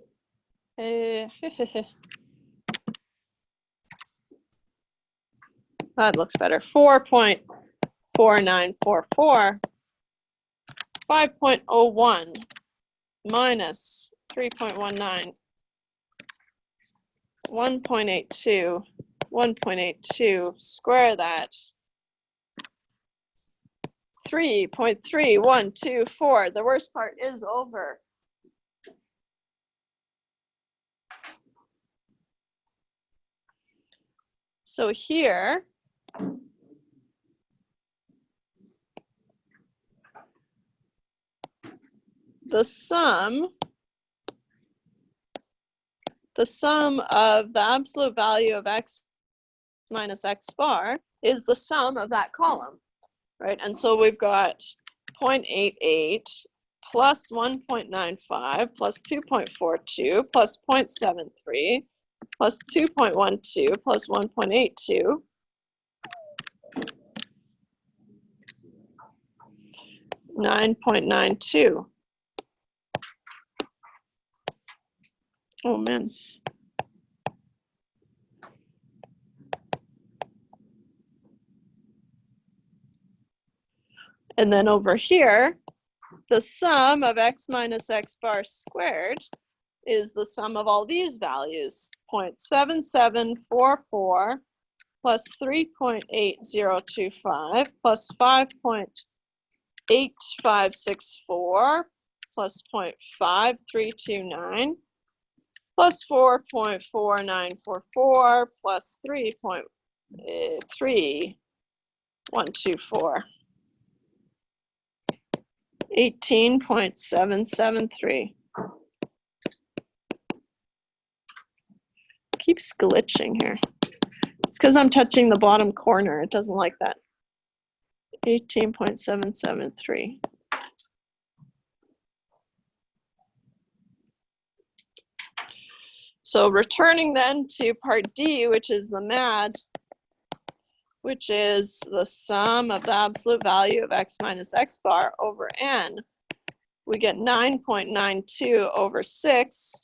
That looks better. 4.4944. 5.01 minus 3.19. 1.82. 1.82. Square that. 3.3124. The worst part is over. So here, the sum of the absolute value of x minus x bar is the sum of that column, right? And so we've got 0.88 plus 1.95 plus 2.42 plus 0.73 plus 2.12 plus 1.82. 9.92. Oh man. And then over here, the sum of x minus x bar squared is the sum of all these values. 0.7744 plus 3.8025 plus 5.8564 plus 0.5329 plus 4.4944 plus 3.3124. 18.773. Keeps glitching here. It's because I'm touching the bottom corner. It doesn't like that. 18.773. So returning then to part D, which is the MAD, which is the sum of the absolute value of x minus x bar over n, we get 9.92 over 6.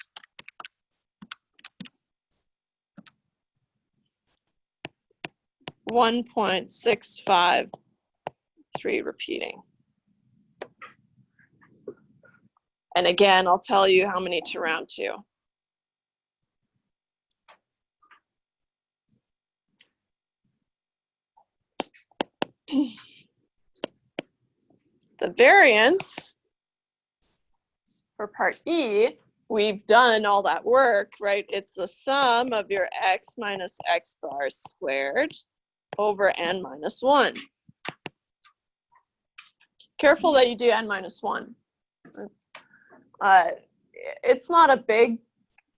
$1.653 repeating. And again, I'll tell you how many to round to. The variance for part E, we've done all that work, right? It's the sum of your x minus x bar squared over n minus 1. Careful that you do n minus 1. It's not a big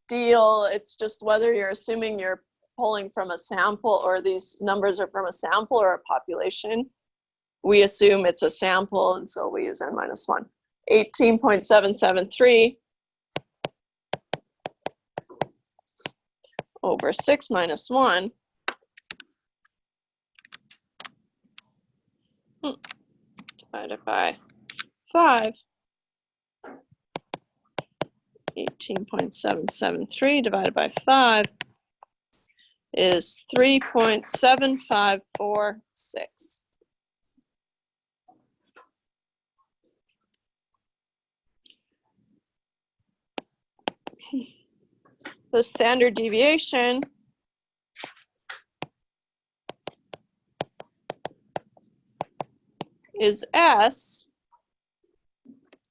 deal. It's just whether you're assuming you're pulling from a sample or these numbers are from a sample or a population. We assume it's a sample, and so we use n minus 1. 18.773 over 6 minus 1. Divided by 5. 18.773 divided by 5 is 3.7546. The standard deviation is S,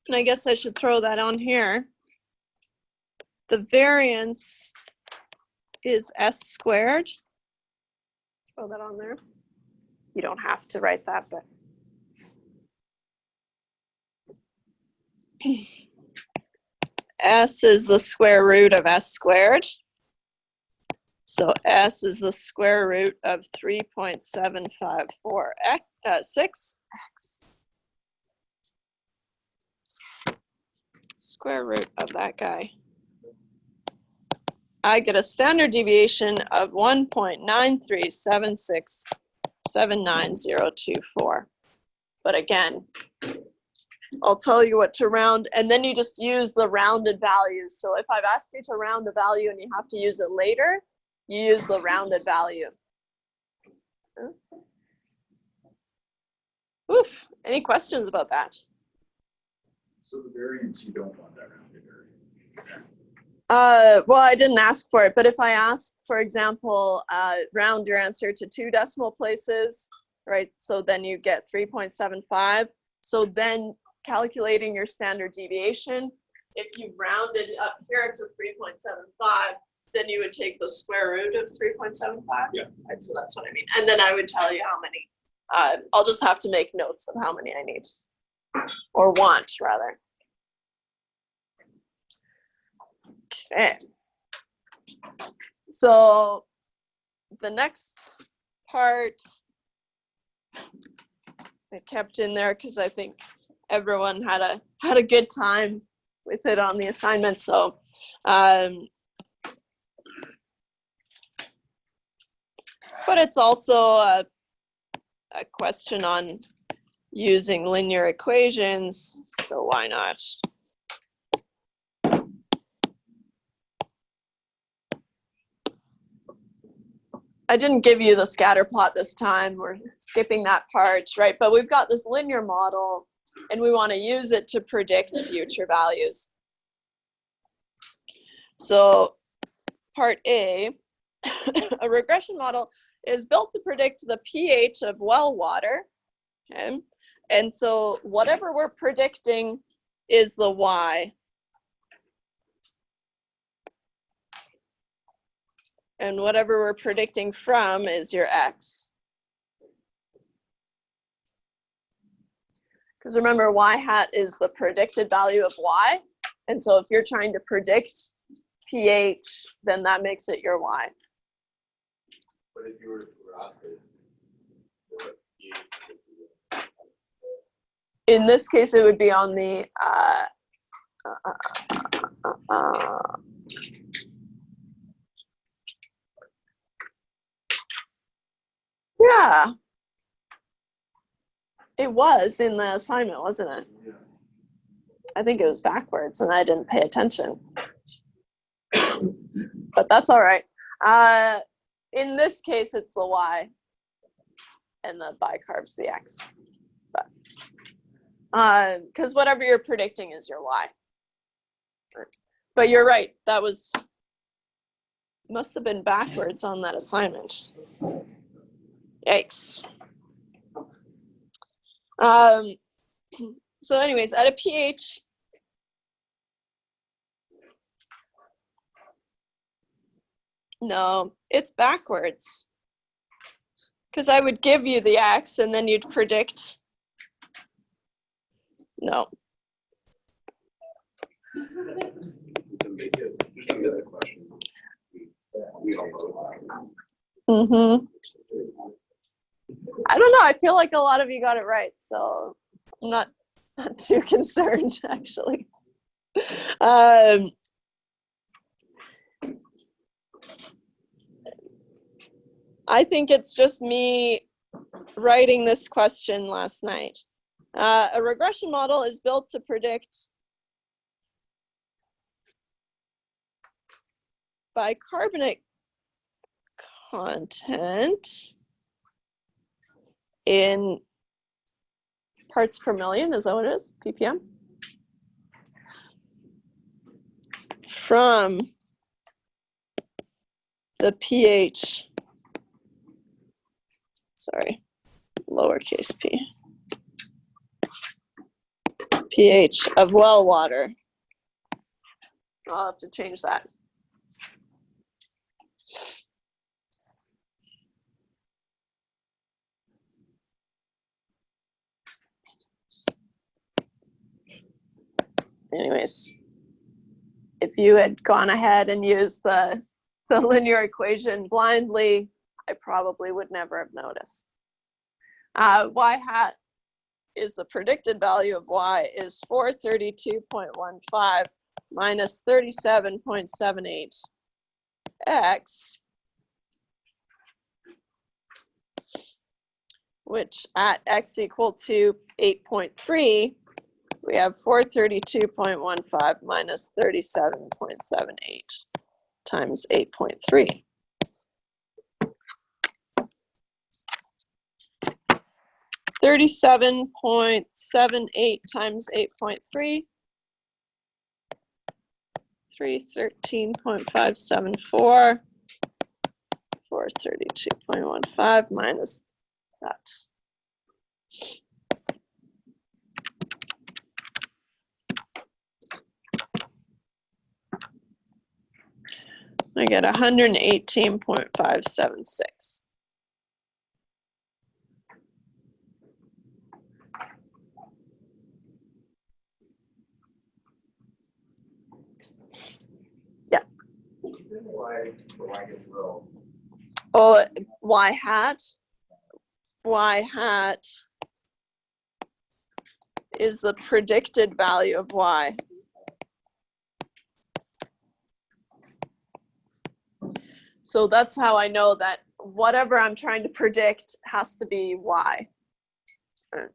and I guess I should throw that on here. The variance is S squared. Throw that on there. You don't have to write that, but S is the square root of S squared. So S is the square root of 3.754x. Square root of that guy. I get a standard deviation of 1.937679024. But again, I'll tell you what to round, and then you just use the rounded values. So if I've asked you to round the value and you have to use it later, you use the rounded value. Oof, any questions about that? So the variance, you don't want that rounded area. Well, I didn't ask for it, but if I asked, for example, round your answer to 2 decimal places, right? So then you get 3.75. So then calculating your standard deviation, if you rounded up here to 3.75, then you would take the square root of 3.75. Yeah. Right, so that's what I mean. And then I would tell you how many. I'll just have to make notes of how many I need, or want, rather. Okay. So the next part I kept in there because I think everyone had a good time with it on the assignment. So but it's also a question on using linear equations, so why not? I didn't give you the scatter plot this time. We're skipping that part, right? But we've got this linear model, and we want to use it to predict future values. So part A, a regression model is built to predict the pH of well water, okay? And so whatever we're predicting is the Y. And whatever we're predicting from is your X. Because remember, Y hat is the predicted value of Y. And so if you're trying to predict pH, then that makes it your Y. But if you were to graph it, what pH would be? In this case, it would be on the yeah. It was in the assignment, wasn't it? Yeah. I think it was backwards and I didn't pay attention. But that's all right. In this case, it's the Y and the bicarb's the X. But because whatever you're predicting is your Y. But you're right, that must have been backwards on that assignment. Yikes. So anyways, at a pH, no, it's backwards. Because I would give you the X and then you'd predict. No. Just another question. We all know. Mm-hmm. I don't know. I feel like a lot of you got it right, so I'm not too concerned, actually. I think it's just me writing this question last night. A regression model is built to predict bicarbonate content in parts per million, is that what it is? ppm? From the pH, sorry, lowercase p, pH of well water. I'll have to change that. Anyways, if you had gone ahead and used the linear equation blindly, I probably would never have noticed. Y hat is the predicted value of y is 432.15 minus 37.78 x, which at x equal to 8.3, we have 432.15 minus 37.78 times 8.3. $37.78 times 8.3, 313.574, 432.15 minus that. I get 118.576. Why gets low? Oh, y hat is the predicted value of y. So that's how I know that whatever I'm trying to predict has to be y. That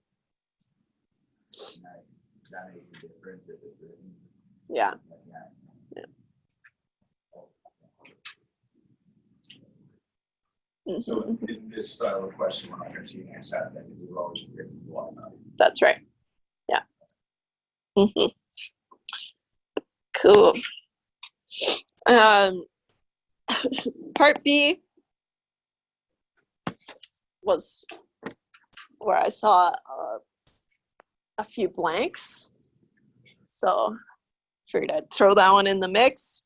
makes a difference if it's written Yeah. like that. So in this style of question, we're not going to see an answer that because we're always predicting the water value. That's right. Yeah. Cool. Part B was where I saw a few blanks. So figured I'd throw that one in the mix.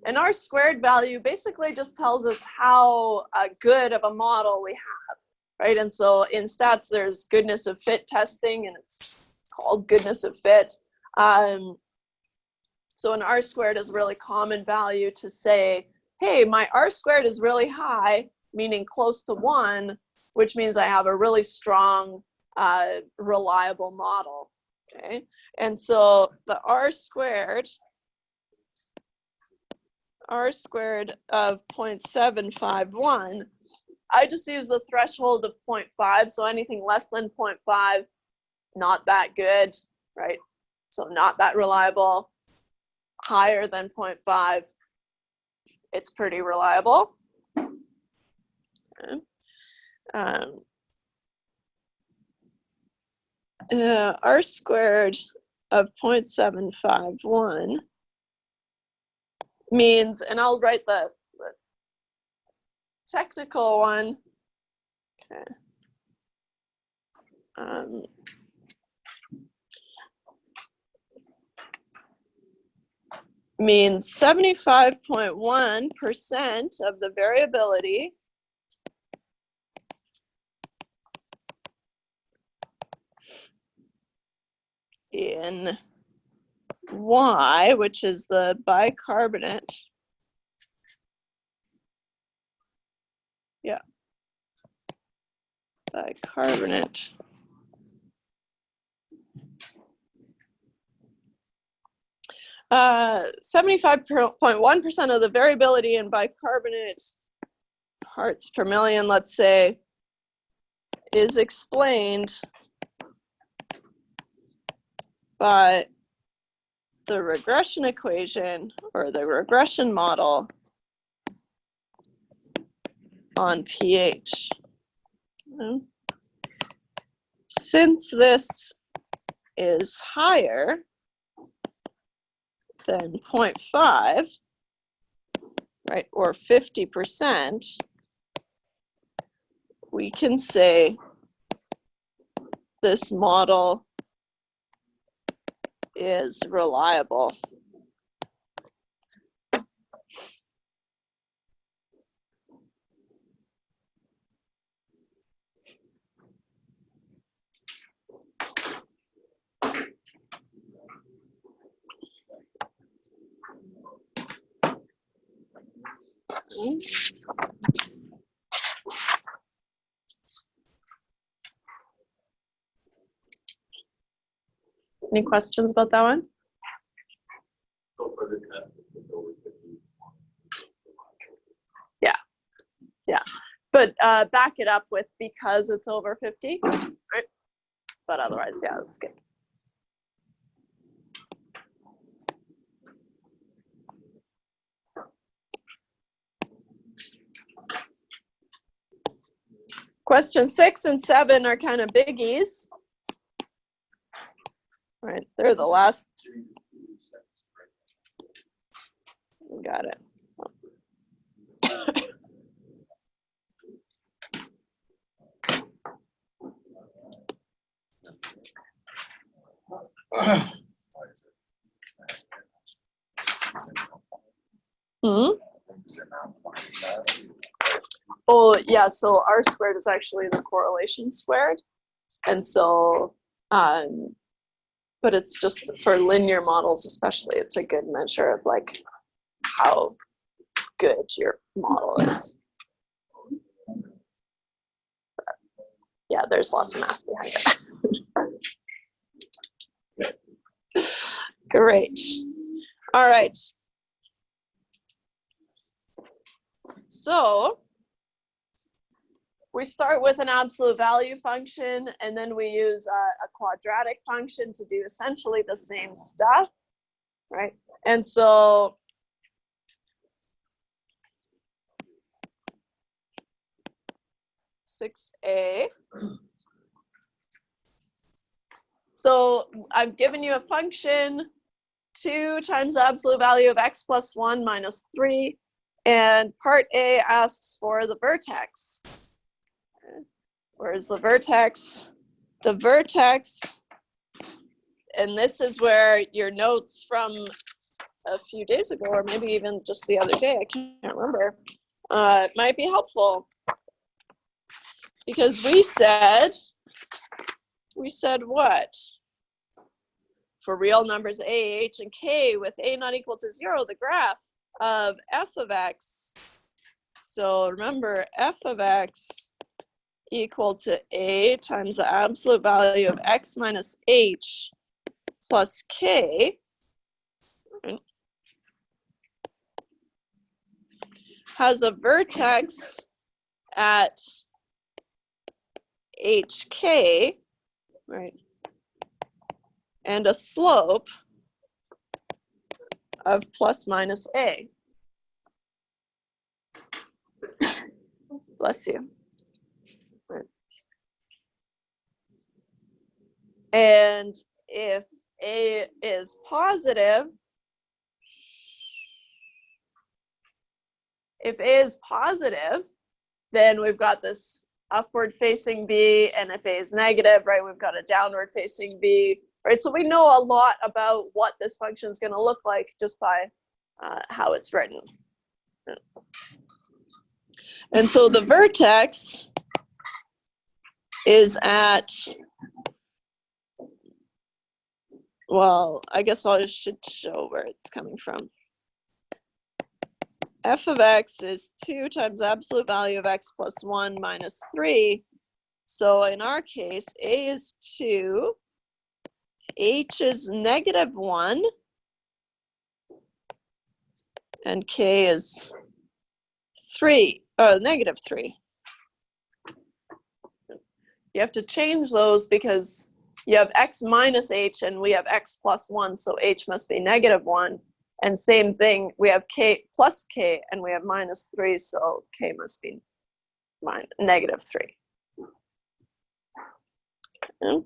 An R squared value basically just tells us how good of a model we have, right? And so in stats, there's goodness of fit testing, and it's called goodness of fit. So an R squared is a really common value to say, hey, my R squared is really high, meaning close to 1, which means I have a really strong, reliable model, okay? And so the R squared of 0.751, I just use the threshold of 0.5, so anything less than 0.5, not that good, right? So not that reliable. Higher than 0.5, it's pretty reliable. Okay. R squared of 0.751 means, and I'll write the technical one. Okay. Means 75.1% of the variability in Y, which is the bicarbonate. Yeah. Bicarbonate. Uh, 75.1% of the variability in bicarbonate parts per million, let's say, is explained by the regression equation or the regression model on pH. Since this is higher than 0.5, right, or 50%, we can say this model is reliable. Any questions about that one? Go for the test. Yeah, but back it up with because it's over 50, right? But otherwise, yeah, that's good. Question 6 and 7 are kind of biggies. Right, they're the last. Got it. Hmm? Oh, yeah, so R squared is actually the correlation squared. And so, but it's just for linear models especially, it's a good measure of like how good your model is. But yeah, there's lots of math behind it. Great. All right. So we start with an absolute value function, and then we use a quadratic function to do essentially the same stuff, right? And so (6a). So I've given you a function, 2 times the absolute value of x plus 1 minus 3, and part A asks for the vertex. Where's the vertex? The vertex, and this is where your notes from a few days ago, or maybe even just the other day, I can't remember, might be helpful. Because we said what? For real numbers a, h, and k, with a not equal to 0, the graph of f of x. So remember, f of x equal to a times the absolute value of x minus h plus k, has a vertex at hk, right, and a slope of plus minus a. Bless you. Right. And if a is positive, then we've got this upward facing b, and if a is negative, right, we've got a downward facing b, right? So we know a lot about what this function is going to look like just by how it's written. And so the vertex is at, well, I guess I should show where it's coming from. F of x is 2 times the absolute value of x plus 1 minus 3. So in our case, a is 2, h is negative 1, and k is 3, negative 3. You have to change those because you have x minus h, and we have x plus 1, so h must be negative 1. And same thing, we have k plus k, and we have minus 3, so k must be negative 3. Okay.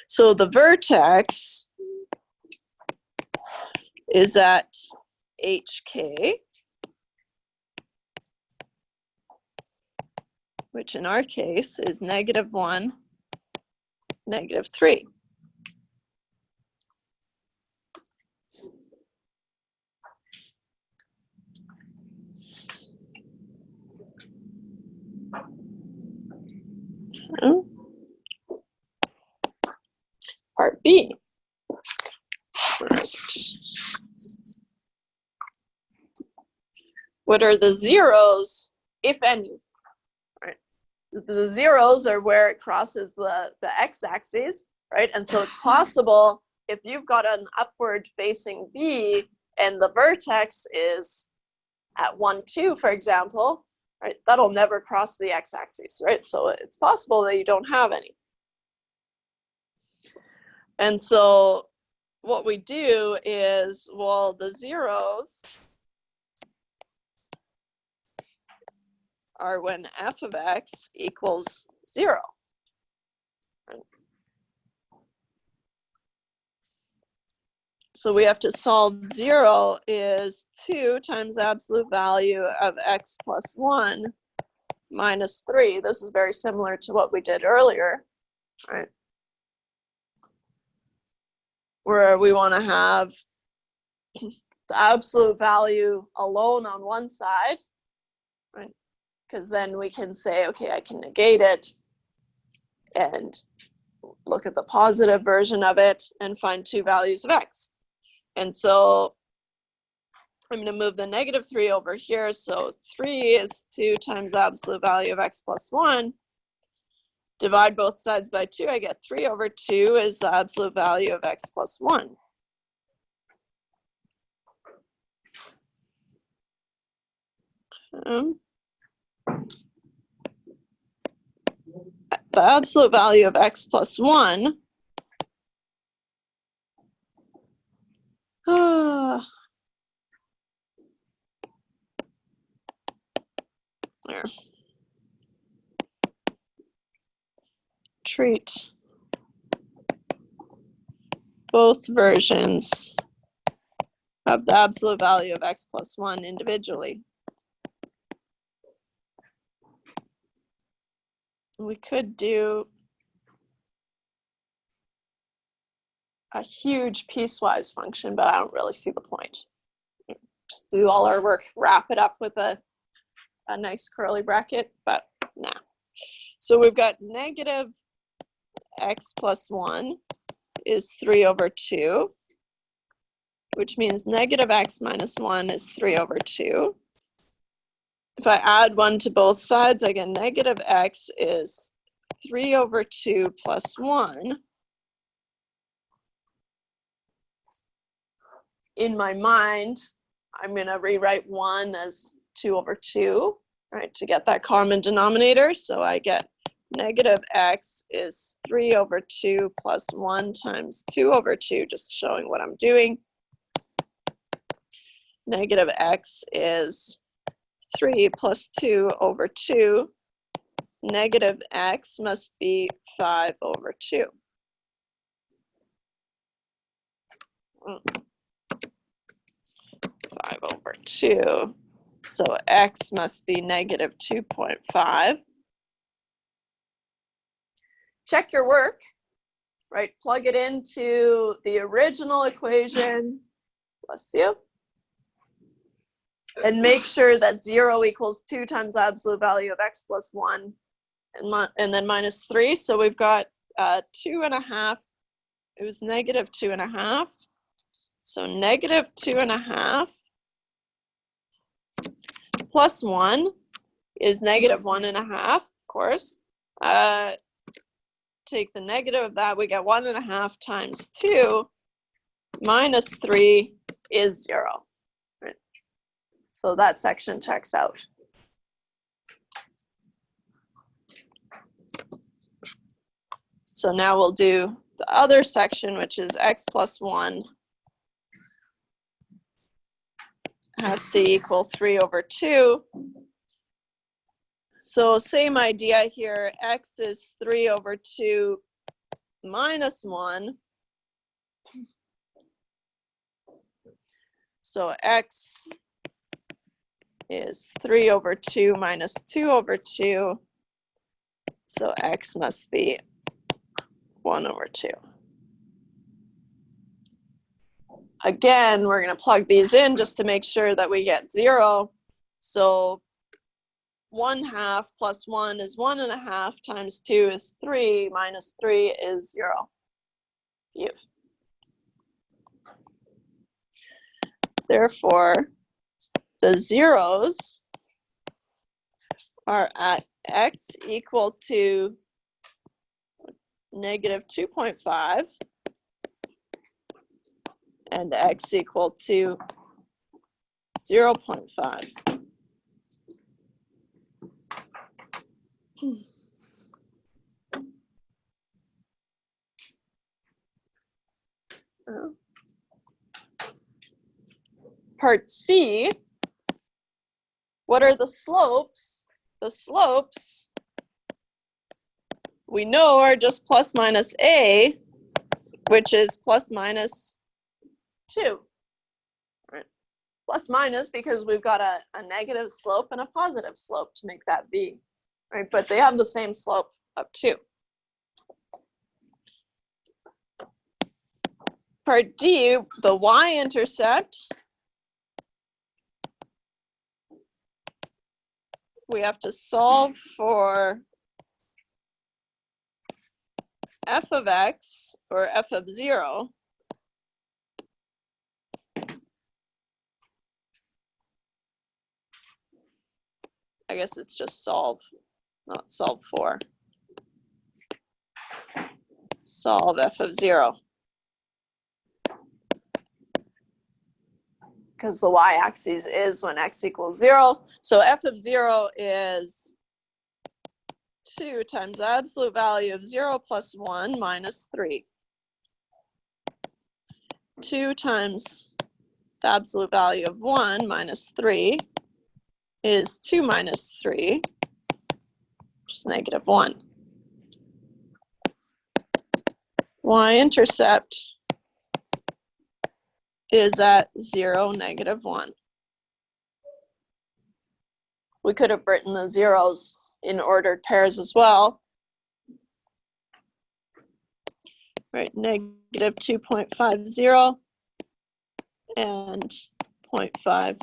So the vertex is at hk, which in our case is negative 1, negative 3. Okay. Part B. Where is it? What are the zeros, if any? Right. The zeros are where it crosses the x-axis, right? And so it's possible if you've got an upward facing B and the vertex is at 1, 2, for example, right? That'll never cross the x-axis, right? So it's possible that you don't have any. And so what we do is, well, the zeros are when f of x equals 0. So we have to solve 0 is 2 times absolute value of x plus 1 minus 3. This is very similar to what we did earlier, right? Where we want to have the absolute value alone on one side, right? Because then we can say, okay, I can negate it and look at the positive version of it and find 2 values of x. And so I'm going to move the negative 3 over here. So 3 is 2 times the absolute value of x plus 1. Divide both sides by 2, I get 3 over 2 is the absolute value of x plus 1. Okay. The absolute value of x plus 1 there. Treat both versions of the absolute value of x plus 1 individually. We could do a huge piecewise function, but I don't really see the point. Just do all our work, wrap it up with a nice curly bracket, but nah. So we've got negative x plus 1 is 3 over 2, which means negative x minus 1 is 3 over 2. If I add 1 to both sides, I get negative x is 3 over 2 plus 1. In my mind, I'm going to rewrite 1 as 2 over 2, right, to get that common denominator. So I get negative x is 3 over 2 plus 1 times 2 over 2, just showing what I'm doing. Negative x is 3 plus 2 over 2. Negative x must be 5 over 2. 5 over 2. So x must be negative 2.5. Check your work, right? Plug it into the original equation. Bless you. And make sure that 0 equals 2 times the absolute value of x plus 1 and then minus 3. So we've got 2.5. It was negative 2.5. So negative 2.5 plus 1 is negative 1.5, of course. Take the negative of that, we get 1.5 times 2 minus 3 is 0. Right? So that section checks out. So now we'll do the other section, which is x plus 1, has to equal 3 over 2. So same idea here, x is 3 over 2 minus 1. So x is 3 over 2 minus 2 over 2. So x must be 1 over 2. Again, we're going to plug these in just to make sure that we get 0. So 1/2 plus 1 is 1.5 times 2 is 3 minus 3 is 0. Beautiful. Therefore, the zeros are at x equal to negative 2.5 and x equal to 0.5. Part C, what are the slopes? The slopes we know are just plus minus a, which is plus minus 2. Right? Plus minus because we've got a negative slope and a positive slope to make that b. Right? But they have the same slope of 2. Part D, the y-intercept. We have to solve for f of x, or f of 0. I guess it's just solve, not solve for. Solve f of 0. Because the y-axis is when x equals 0. So f of 0 is 2 times the absolute value of 0 plus 1 minus 3. 2 times the absolute value of 1 minus 3 is 2 minus 3, which is negative 1. Y-intercept is at 0, negative 1. We could have written the zeros in ordered pairs as well. Right, negative 2.50 and 0.50.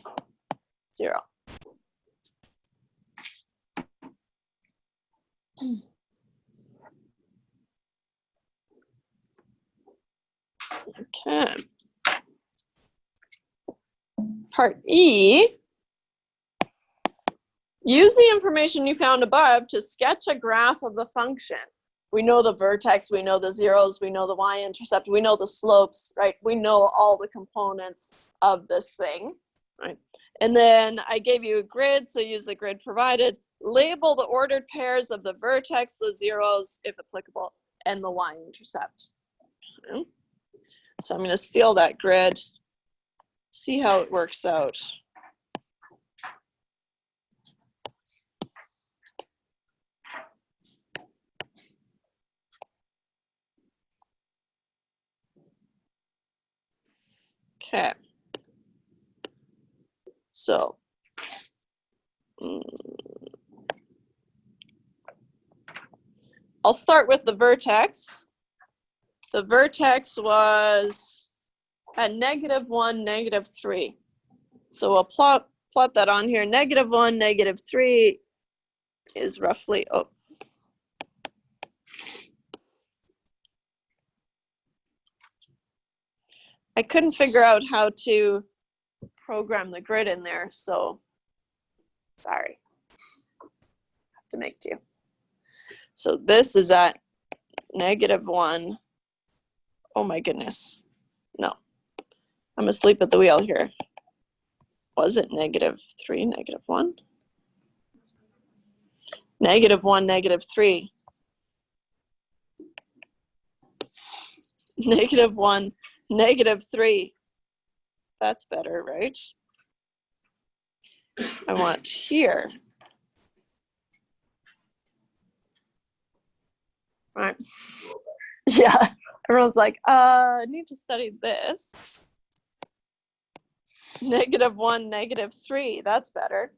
Okay. Part E, use the information you found above to sketch a graph of the function. We know the vertex, we know the zeros, we know the y-intercept, we know the slopes, right? We know all the components of this thing, right? And then I gave you a grid, so use the grid provided. Label the ordered pairs of the vertex, the zeros, if applicable, and the y-intercept. Okay. So I'm going to steal that grid, see how it works out. Okay. So, I'll start with the vertex. The vertex was at negative 1, negative 3. So we'll plot that on here. Negative 1, negative 3 is roughly, oh. I couldn't figure out how to program the grid in there, so sorry. Have to make do. So this is at negative 1. Oh my goodness. No. I'm asleep at the wheel here. Was it negative 3, negative 1? Negative 1, negative 3. -1, -3. That's better, right? I want here. All right. Yeah. Everyone's like, I need to study this. -1, -3. That's better.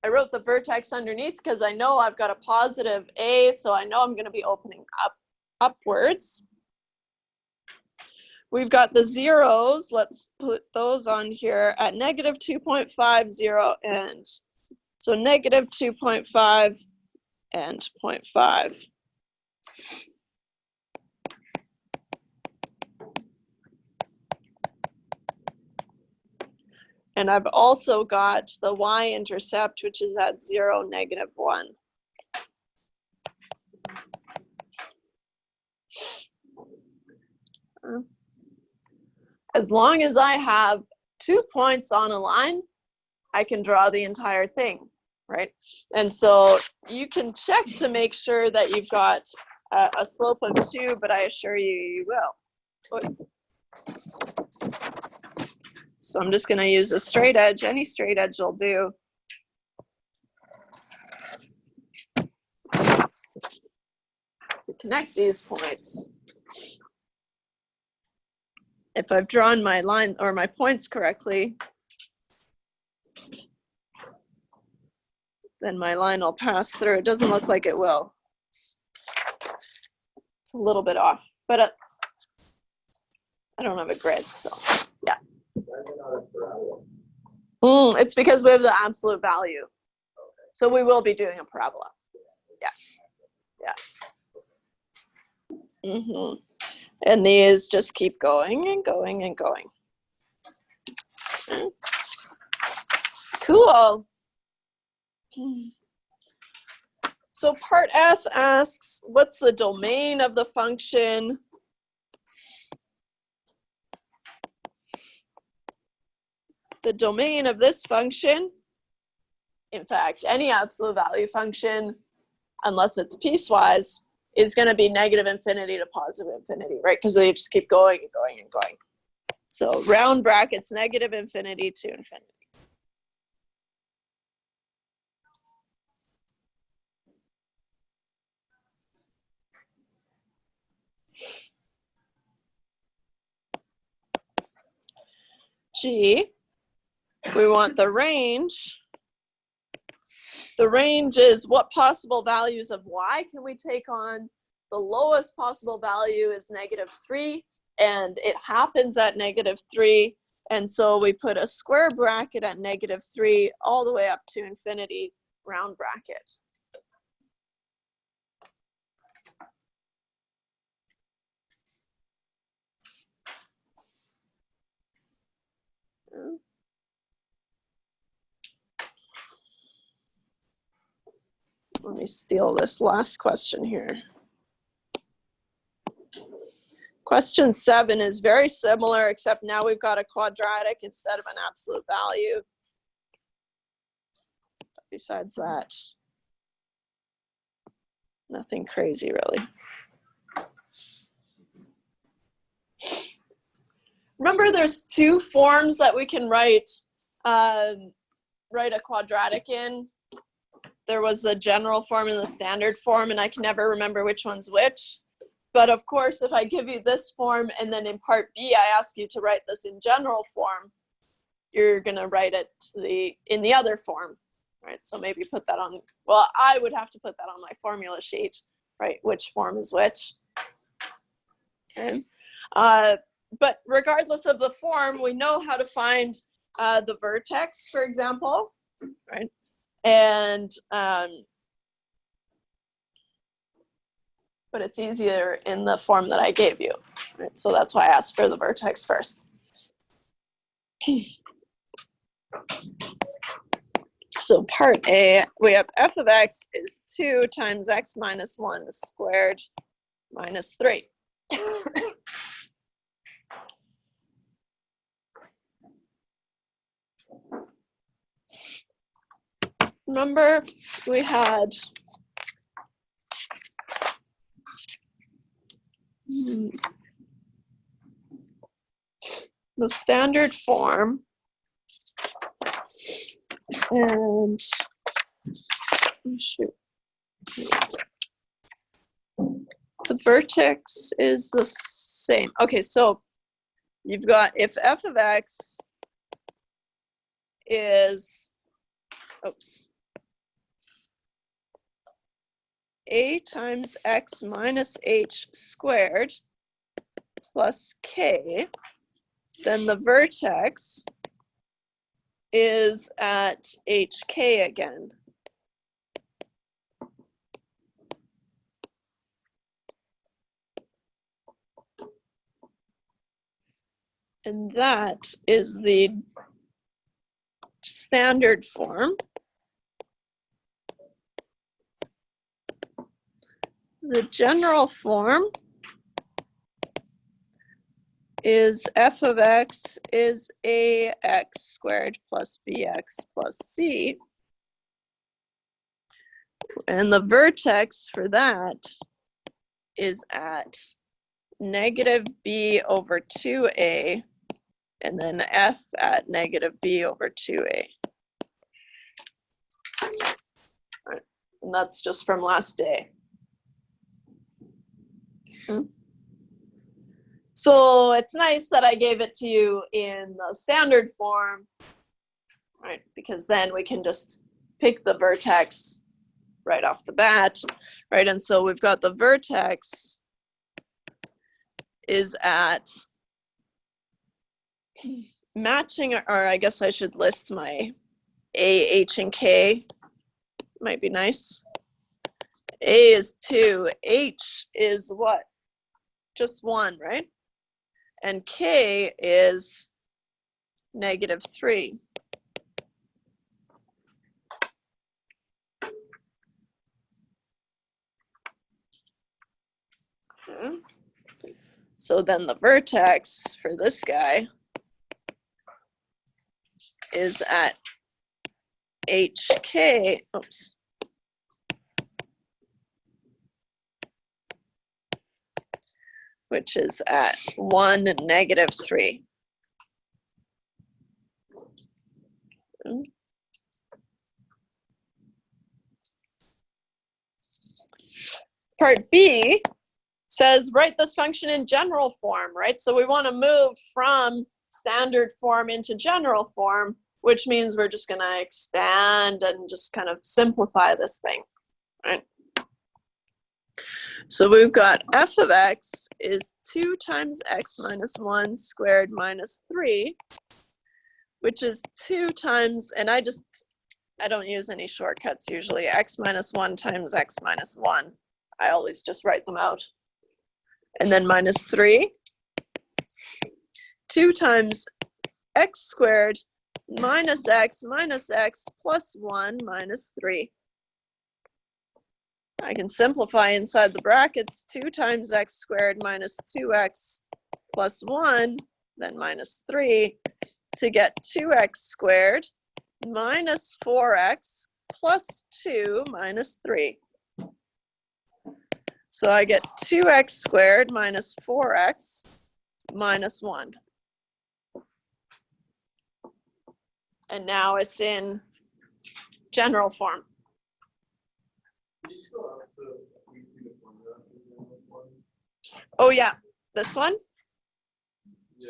I wrote the vertex underneath because I know I've got a positive A, so I know I'm going to be opening upwards. We've got the zeros. Let's put those on here at -2.50 and so -2.5 and 0.5. And I've also got the y-intercept, which is at 0, -1. As long as I have 2 points on a line, I can draw the entire thing, right? And so you can check to make sure that you've got a slope of 2, but I assure you, you will. So I'm just going to use a straight edge. Any straight edge will do. To connect these points. If I've drawn my line or my points correctly, then my line will pass through. It doesn't look like it will. It's a little bit off, but I don't have a grid, so yeah. It's because we have the absolute value. So we will be doing a parabola. Yeah. Yeah. And these just keep going and going and going. Cool. So part F asks, what's the domain of the function? The domain of this function, in fact, any absolute value function, unless it's piecewise, is going to be -infinity to +infinity, right? Because they just keep going and going and going. So round brackets, -infinity to infinity. G, we want the range. The range is what possible values of y can we take on? The lowest possible value is -3, and it happens at -3. And so we put a square bracket at -3 all the way up to infinity, round bracket. Let me steal this last question here. Question 7 is very similar, except now we've got a quadratic instead of an absolute value. Besides that, nothing crazy really. Remember, there's 2 forms that we can write a quadratic in. There was the general form and the standard form, and I can never remember which one's which. But of course, if I give you this form and then in part B, I ask you to write this in general form, you're gonna write it in the other form, right? So maybe put that on, well, I would have to put that on my formula sheet, right? Which form is which. Okay. But regardless of the form, we know how to find the vertex, for example, right? And but it's easier in the form that I gave you, right? So that's why I asked for the vertex first. So part A, we have f of x is 2 times x minus 1 squared minus 3. Remember, we had the standard form, and shoot, the vertex is the same. Okay, so you've got if f of x is, oops, a times x minus h squared plus k, then the vertex is at hk again. And that is the standard form. The general form is f of x is ax squared plus bx plus c. And the vertex for that is at negative b over 2a, and then f at negative b over 2a. And that's just from last day. So it's nice that I gave it to you in the standard form, right? Because then we can just pick the vertex right off the bat, right? And so we've got the vertex is at matching, or I guess I should list my A, H, and K. Might be nice. A is 2, H is what? Just 1, right? And K is negative 3. Okay. So then the vertex for this guy is at HK, oops. Which is at 1 and negative 3. Part B says write this function in general form, right? So we want to move from standard form into general form, which means we're just going to expand and just kind of simplify this thing, right? So we've got f of x is 2 times x minus 1 squared minus 3, which is 2 times, and I don't use any shortcuts usually, x minus 1 times x minus 1. I always just write them out. And then minus 3. 2 times x squared minus x plus 1 minus 3. I can simplify inside the brackets. 2 times x squared minus 2x plus 1, then minus 3, to get 2x squared minus 4x plus 2 minus 3. So I get 2x squared minus 4x minus 1. And now it's in general form. Oh yeah, this one? Yeah.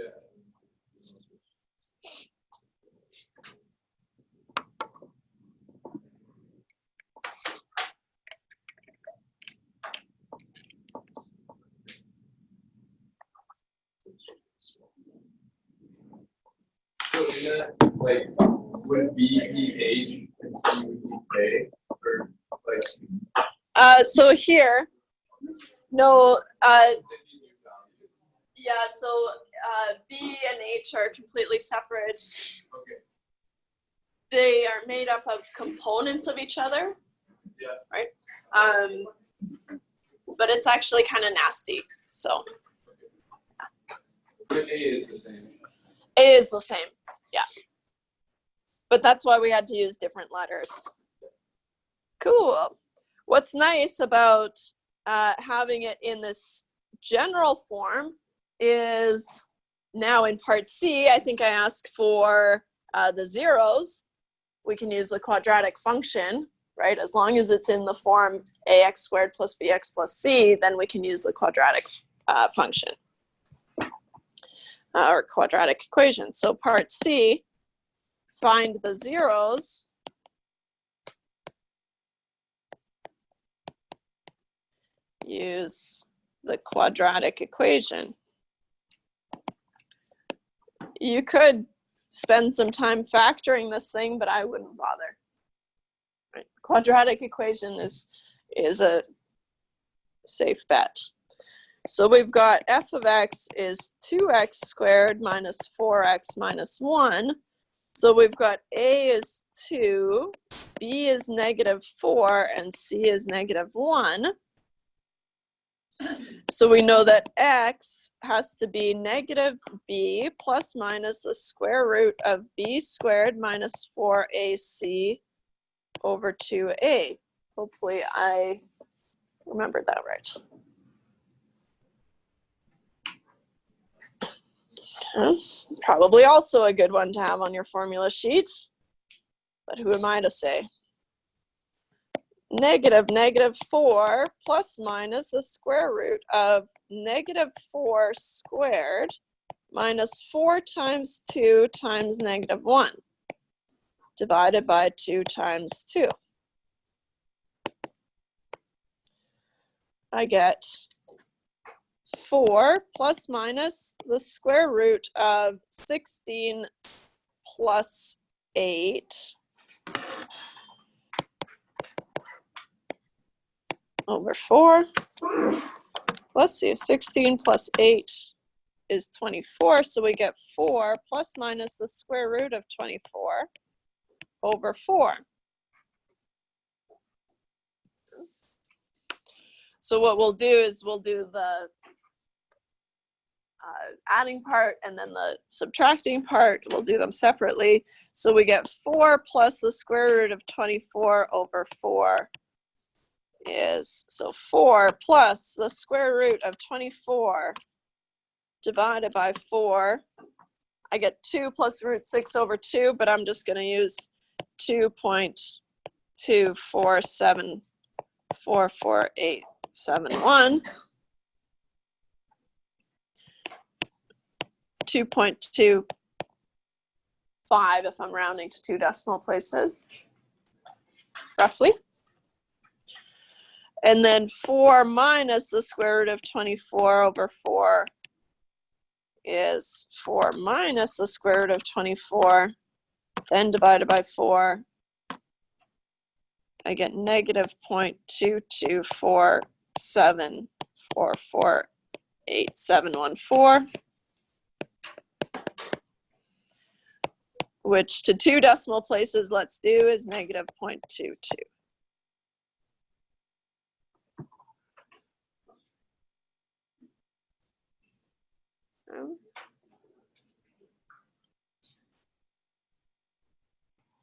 So in that, like, would B be H and C would be K, or like? So here, no, yeah, so B and H are completely separate. Okay. They are made up of components of each other. Yeah. Right? But it's actually kind of nasty, so. But A is the same. A is the same, yeah. But that's why we had to use different letters. Cool. What's nice about having it in this general form is now in part C. I think I asked for the zeros. We can use the quadratic function, right? As long as it's in the form ax squared plus bx plus c, then we can use the quadratic function or quadratic equation. So part C, find the zeros. Use the quadratic equation. You could spend some time factoring this thing, but I wouldn't bother. Right? Quadratic equation is a safe bet. So we've got f of x is 2x squared minus 4x minus 1. So we've got a is 2, b is -4, and c is -1. So we know that x has to be -b plus minus the square root of b squared minus 4ac over 2a. Hopefully I remembered that right. Okay. Probably also a good one to have on your formula sheet, but who am I to say? -4 plus minus the square root of -4 squared minus 4 times 2 times -1 divided by 2 times 2. I get 4 plus minus the square root of 16 plus 8 over 4. Let's see, 16 plus 8 is 24, so we get 4 plus minus the square root of 24 over 4. So what we'll do is we'll do the adding part and then the subtracting part. We'll do them separately. So we get 4 plus the square root of 24 over 4 is, so 4 plus the square root of 24 divided by 4. I get 2 plus root 6 over 2, but I'm just going to use 2.247444871. 2.25 if I'm rounding to 2 decimal places, roughly. And then 4 minus the square root of 24 over 4 is 4 minus the square root of 24, then divided by 4. I get -2.2247448714, which to 2 decimal places, let's do, is -0.22.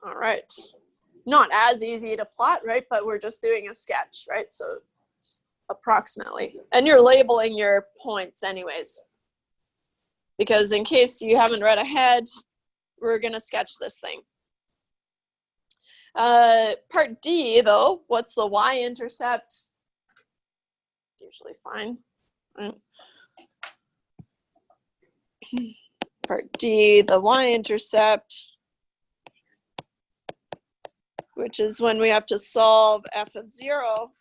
All right. Not as easy to plot, right? But we're just doing a sketch, right? So just approximately. And you're labeling your points anyways. Because in case you haven't read ahead, we're going to sketch this thing. Part D, though, what's the y-intercept? Usually fine. Right. Part D, the y-intercept, which is when we have to solve f of 0.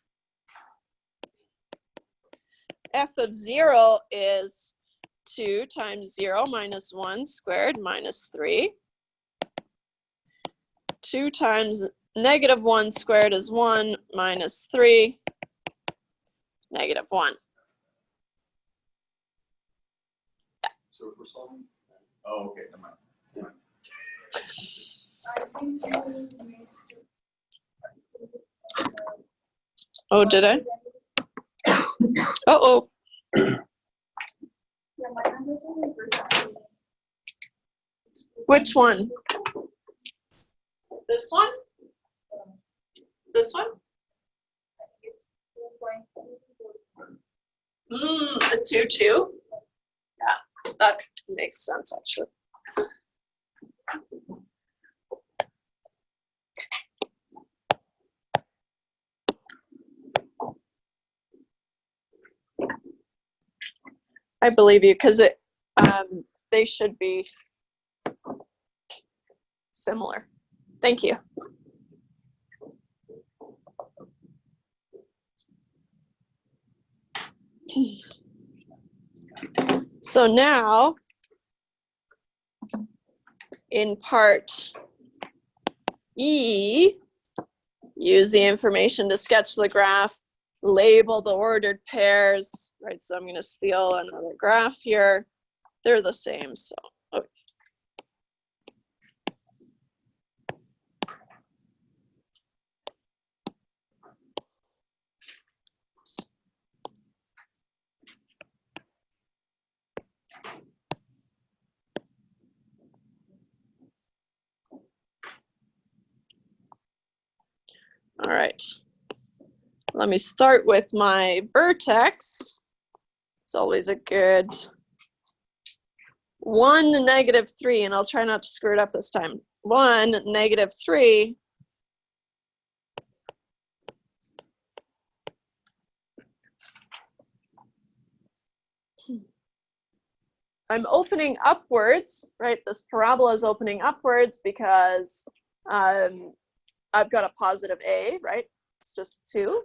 F of 0 is 2 times 0 minus 1 squared minus 3. 2 times -1 squared is 1 minus 3, -1. So if we're solving, oh, okay, never mind. I think you missed it. Oh, did I? Uh-oh. Yeah, my handwriting is very bad. Which one? This one? This one? It's 2.2. A 2, 2. Yeah, that makes sense actually. I believe you because they should be similar. Thank you. So now, in part E, use the information to sketch the graph, label the ordered pairs, right? So I'm going to steal another graph here. They're the same, so. Okay. All right, let me start with my vertex. It's always a good 1, -3, and I'll try not to screw it up this time. 1, -3. I'm opening upwards, right? This parabola is opening upwards because I've got a positive a, right? It's just 2.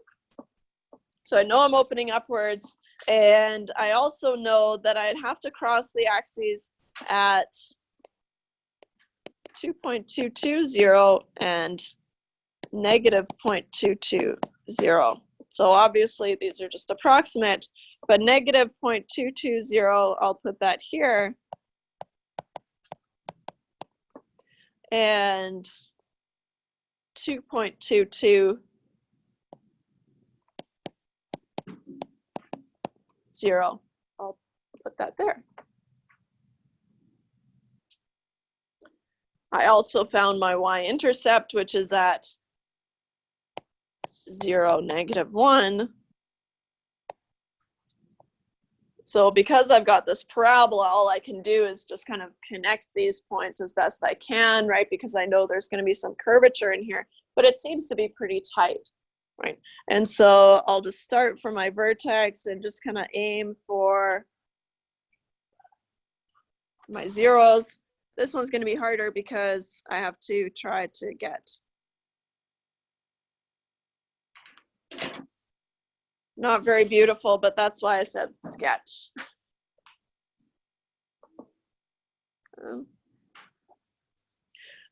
So I know I'm opening upwards, and I also know that I'd have to cross the axes at 2.220 and -0.220. So obviously these are just approximate, but -0.220, I'll put that here. And 2.220, I'll put that there. I also found my y-intercept, which is at 0, -1. So because I've got this parabola, all I can do is just kind of connect these points as best I can, right? Because I know there's going to be some curvature in here, but it seems to be pretty tight, right? And so I'll just start for my vertex and just kind of aim for my zeros. This one's going to be harder because I have to try to get not very beautiful, but that's why I said sketch.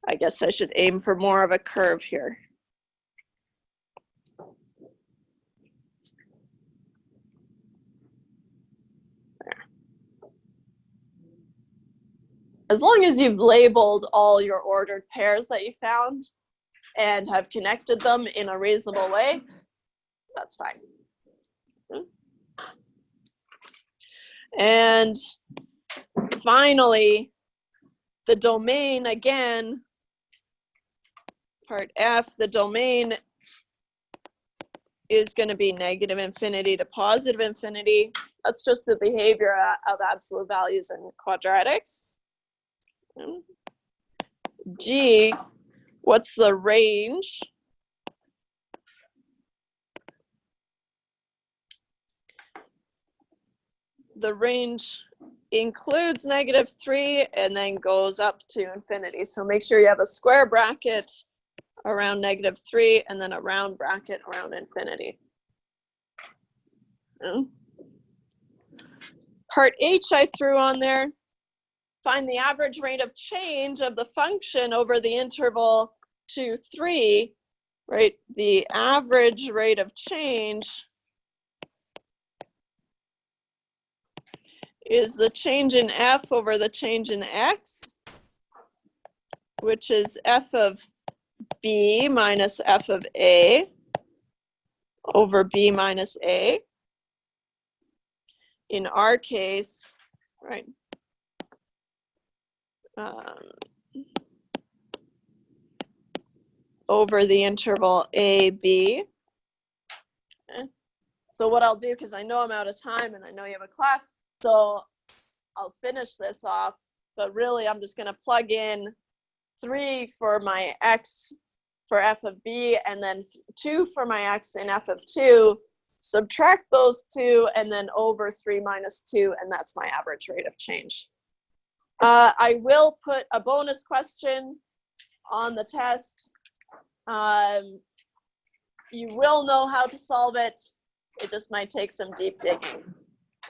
I guess I should aim for more of a curve here. There. As long as you've labeled all your ordered pairs that you found and have connected them in a reasonable way, that's fine. And finally, the domain again, part F, the domain is going to be -infinity to +infinity. That's just the behavior of absolute values and quadratics. G, what's the range? The range includes -3 and then goes up to infinity. So make sure you have a square bracket around -3 and then a round bracket around infinity. Part H I threw on there. Find the average rate of change of the function over the interval 2, 3, right? The average rate of change is the change in f over the change in x, which is f of b minus f of a over b minus a. In our case, right, over the interval a, b. Okay. So what I'll do, because I know I'm out of time and I know you have a class, so I'll finish this off, but really I'm just gonna plug in 3 for my x for f of b, and then 2 for my x in f of 2, subtract those 2, and then over 3 minus 2, and that's my average rate of change. I will put a bonus question on the test. You will know how to solve it. It just might take some deep digging.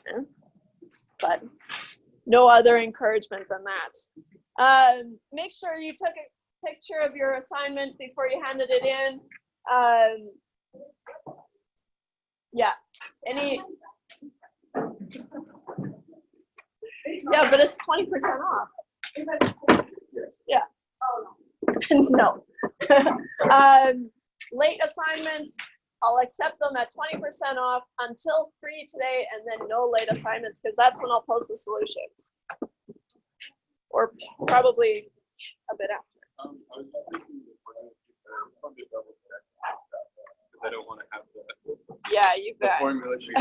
Okay? But no other encouragement than that. Make sure you took a picture of your assignment before you handed it in. Yeah, yeah, but it's 20% off. Yeah. No. Late assignments, I'll accept them at 20% off until 3 today, and then no late assignments, because that's when I'll post the solutions. Or probably a bit after. I was thinking I don't want to have the Yeah, you bet. formula sheet.